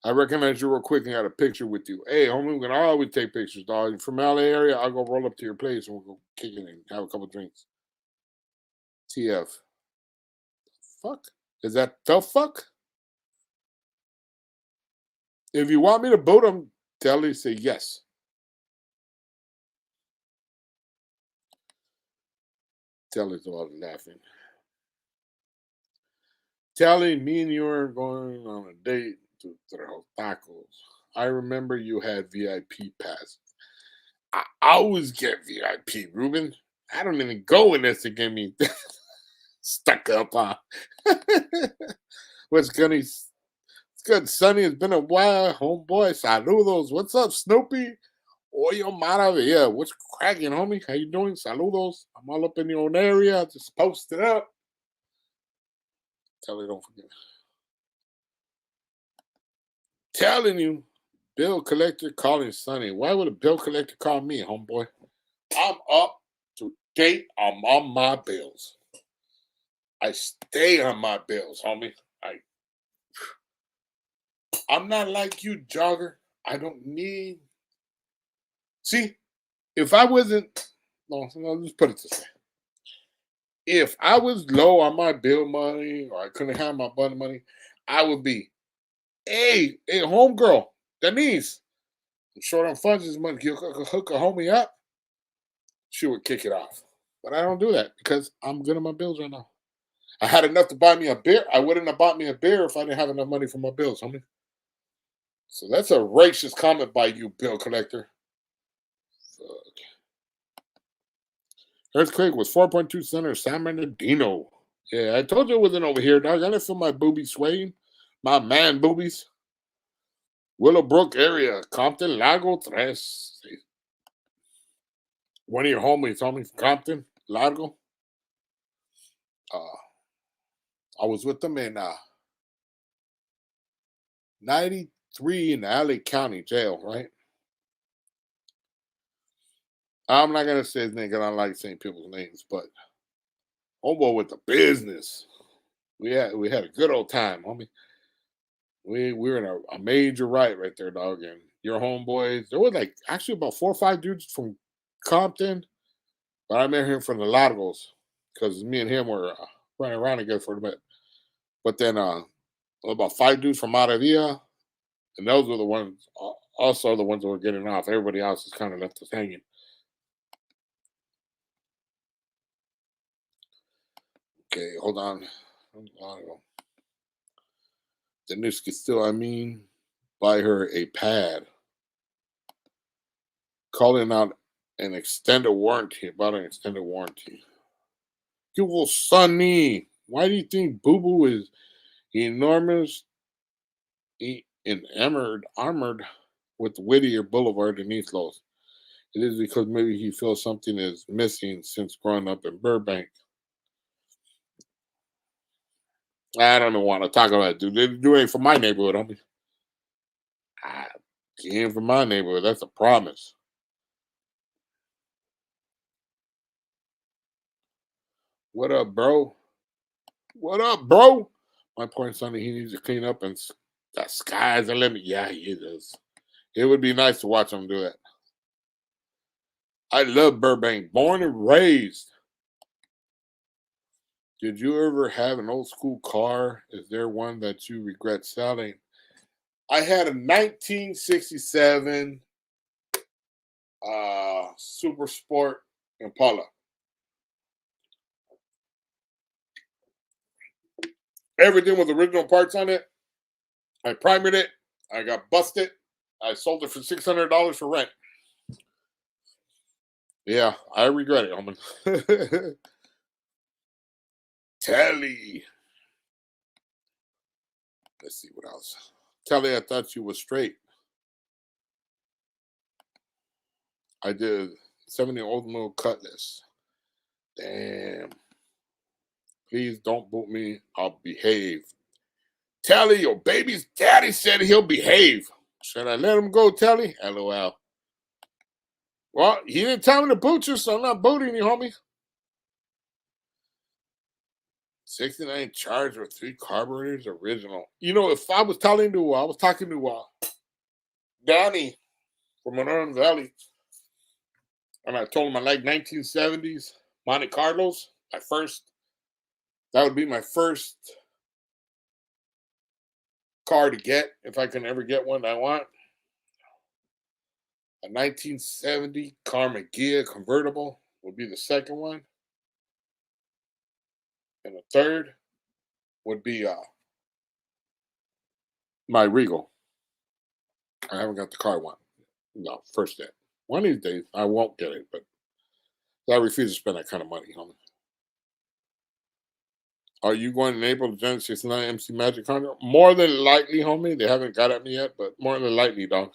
I recognize you real quick and got a picture with you. Hey, homie, we can always take pictures, dog. You're from LA area, I'll go roll up to your place and we'll go kick it and have a couple drinks. TF. Fuck? Is that the fuck? If you want me to boot him, tell you say yes. Tell us all laughing. Telling me and you are going on a date to throw tacos. I remember you had VIP passes. I always get VIP, Ruben. I don't even go unless they get me stuck up on. What's good? It's good, Sonny. It's been a while, homeboy. Saludos. What's up, Snoopy? Oyo maravilla. What's cracking, homie? How you doing? Saludos. I'm all up in your own area. Just post it up. Tell you, don't forget. Telling you, bill collector calling Sonny. Why would a bill collector call me, homeboy? I'm up to date. I'm on my bills. I stay on my bills, homie. I'm not like you, jogger. I don't need. See, if I wasn't, no, let's put it this way. If I was low on my bill money or I couldn't have my button money, I would be, hey, homegirl, Denise, I'm short on funds this month. You hook a homie up. She would kick it off. But I don't do that because I'm good on my bills right now. I had enough to buy me a beer. I wouldn't have bought me a beer if I didn't have enough money for my bills, homie. So that's a racist comment by you, bill collector. Fuck. Earthquake was 4.2 center San Bernardino. Yeah, I told you it wasn't over here, dog. I didn't feel my boobies swaying. My man boobies. Willowbrook area, Compton, Lago, Tres. One of your homies, Compton, Largo. I was with them in 93 in the LA County Jail, right? I'm not gonna say his name because I don't like saying people's names, but homeboy with the business. We had a good old time, homie. We were in a major riot right there, dog. And your homeboys, there were like actually about 4 or 5 dudes from Compton, but I met him from the Largos because me and him were running around together for a bit. But then about 5 dudes from Maravilla, and those were the ones, also the ones that were getting off. Everybody else is kind of left us hanging. Okay, hold on. Denise could still, buy her a pad. Calling out an extended warranty, about an extended warranty. You will, Sonny. Why do you think Boo Boo is enormous, armored with Whittier Boulevard and East Los? It is because maybe he feels something is missing since growing up in Burbank. I don't even want to talk about it, dude. They do it for my neighborhood, homie. He ain't from my neighborhood. That's a promise. What up, bro? What up, bro? My point, Sonny, he needs to clean up and the sky's the limit. Yeah, he does. It would be nice to watch him do it. I love Burbank, born and raised. Did you ever have an old school car? Is there one that you regret selling? I had a 1967 Super Sport Impala. Everything with original parts on it. I primed it. I got busted. I sold it for $600 for rent. Yeah, I regret it, homie. Telly. Let's see what else. Telly, I thought you was straight. I did 70 old mill cutlass. Damn. Please don't boot me. I'll behave. Telly, your baby's daddy said he'll behave. Should I let him go, Telly? LOL. Well, he didn't tell me to boot you, so I'm not booting you, homie. 69 charged with 3 carburetors original. You know, if I was talking to Danny from Monroe Valley, and I told him I like 1970s Monte Carlos, that would be my first car to get if I can ever get one that I want. A 1970 Karma Gia convertible would be the second one. And the third would be my Regal. I haven't got the car one. No, first yet. One of these days, I won't get it, but I refuse to spend that kind of money, homie. Are you going to enable the Gen 69 MC Magic Honda? More than likely, homie. They haven't got at me yet, but more than likely, dog.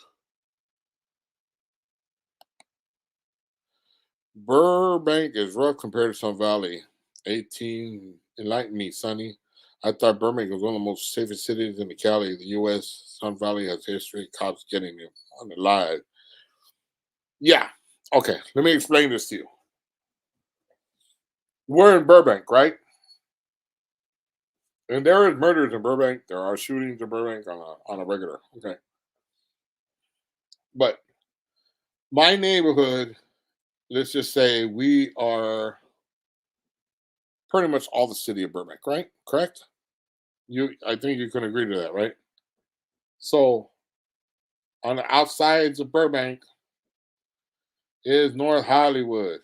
Burbank is rough compared to Sun Valley. 18, enlighten me, Sonny. I thought Burbank was one of the most safest cities in the Cali, the U.S. Sun Valley has history, cops getting you on the live. Yeah. Okay, let me explain this to you. We're in Burbank, right? And there is murders in Burbank. There are shootings in Burbank on a regular. Okay. But my neighborhood, let's just say we are pretty much all the city of Burbank, right? Correct? I think you can agree to that, right? So on the outsides of Burbank is North Hollywood,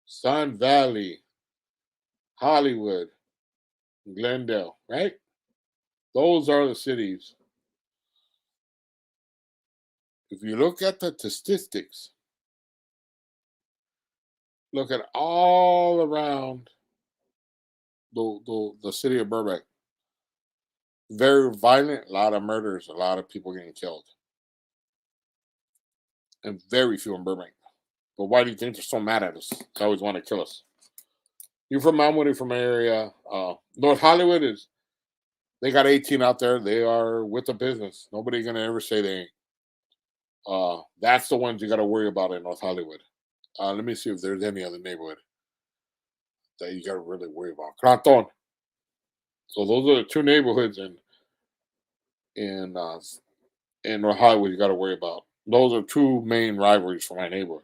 Sun Valley, Hollywood, Glendale, right? Those are the cities. If you look at the statistics, look at all around the city of Burbank. Very violent, a lot of murders, a lot of people getting killed. And very few in Burbank. But why do you think they're so mad at us? They always want to kill us. You're from Elmwood, from my area. North Hollywood they got 18 out there. They are with the business. Nobody gonna ever say they ain't. That's the ones you gotta worry about in North Hollywood. Let me see if there's any other neighborhood that you gotta really worry about. Craton. So those are the two neighborhoods in uh, in Hollywood you got to worry about. Those are two main rivalries for my neighborhood.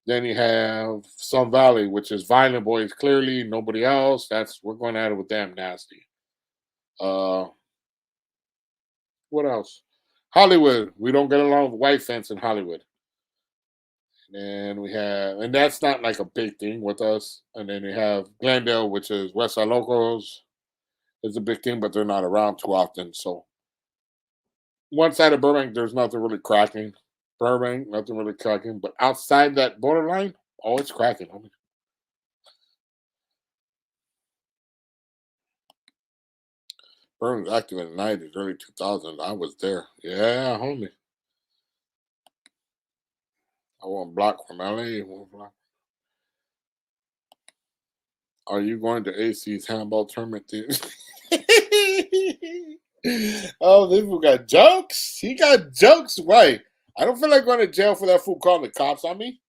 Then you have Sun Valley, which is Violent Boys. Clearly, nobody else. That's we're going at it with them nasty. Uh, what else? Hollywood. We don't get along with white fence in Hollywood. And we have, and that's not like a big thing with us. And then we have Glendale, which is Westside Locals. It's a big thing, but they're not around too often. So one side of Burbank, there's nothing really cracking. Burbank, nothing really cracking. But outside that borderline, oh, it's cracking, homie. Burbank was active in the 90s, early 2000s. I was there. Yeah, homie. I won block from LA. One block. Are you going to AC's handball tournament? Oh, this fool got jokes. He got jokes. Right. I don't feel like going to jail for that fool calling the cops on me.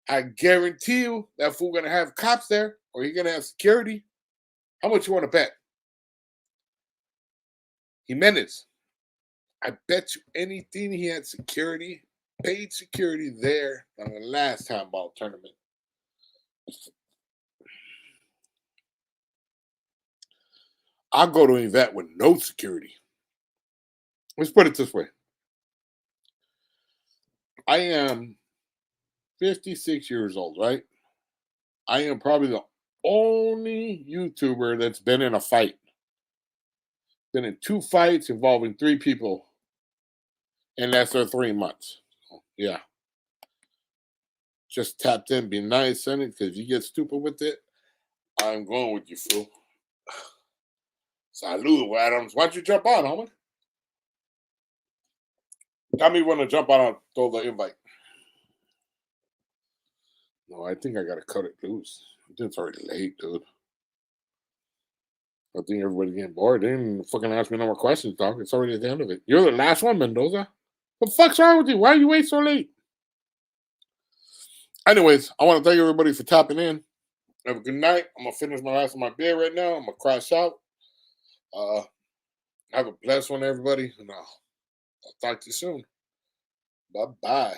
I guarantee you that fool gonna have cops there, or he gonna have security. How much you want to bet? Jimenez. I bet you anything he had security, paid security there on the last handball tournament. I'll go to an event with no security. Let's put it this way. I am 56 years old, right? I am probably the only YouTuber that's been in a fight. Been in 2 fights involving 3 people in less than 3 months. Yeah. Just tapped in, be nice, Sonny, because if you get stupid with it, I'm going with you, fool. Salud, Adams. Why don't you jump on, homie? Tell me when to jump on and throw the invite. No, I think I gotta cut it loose. It's already late, dude. I think everybody's getting bored. They didn't fucking ask me no more questions, dog. It's already at the end of it. You're the last one, Mendoza. What the fuck's wrong with you? Why are you waiting so late? Anyways, I want to thank everybody for tapping in. Have a good night. I'm gonna finish my last of my beer right now. I'm gonna crash out. Uh, have a blessed one, everybody, and I'll talk to you soon. Bye bye.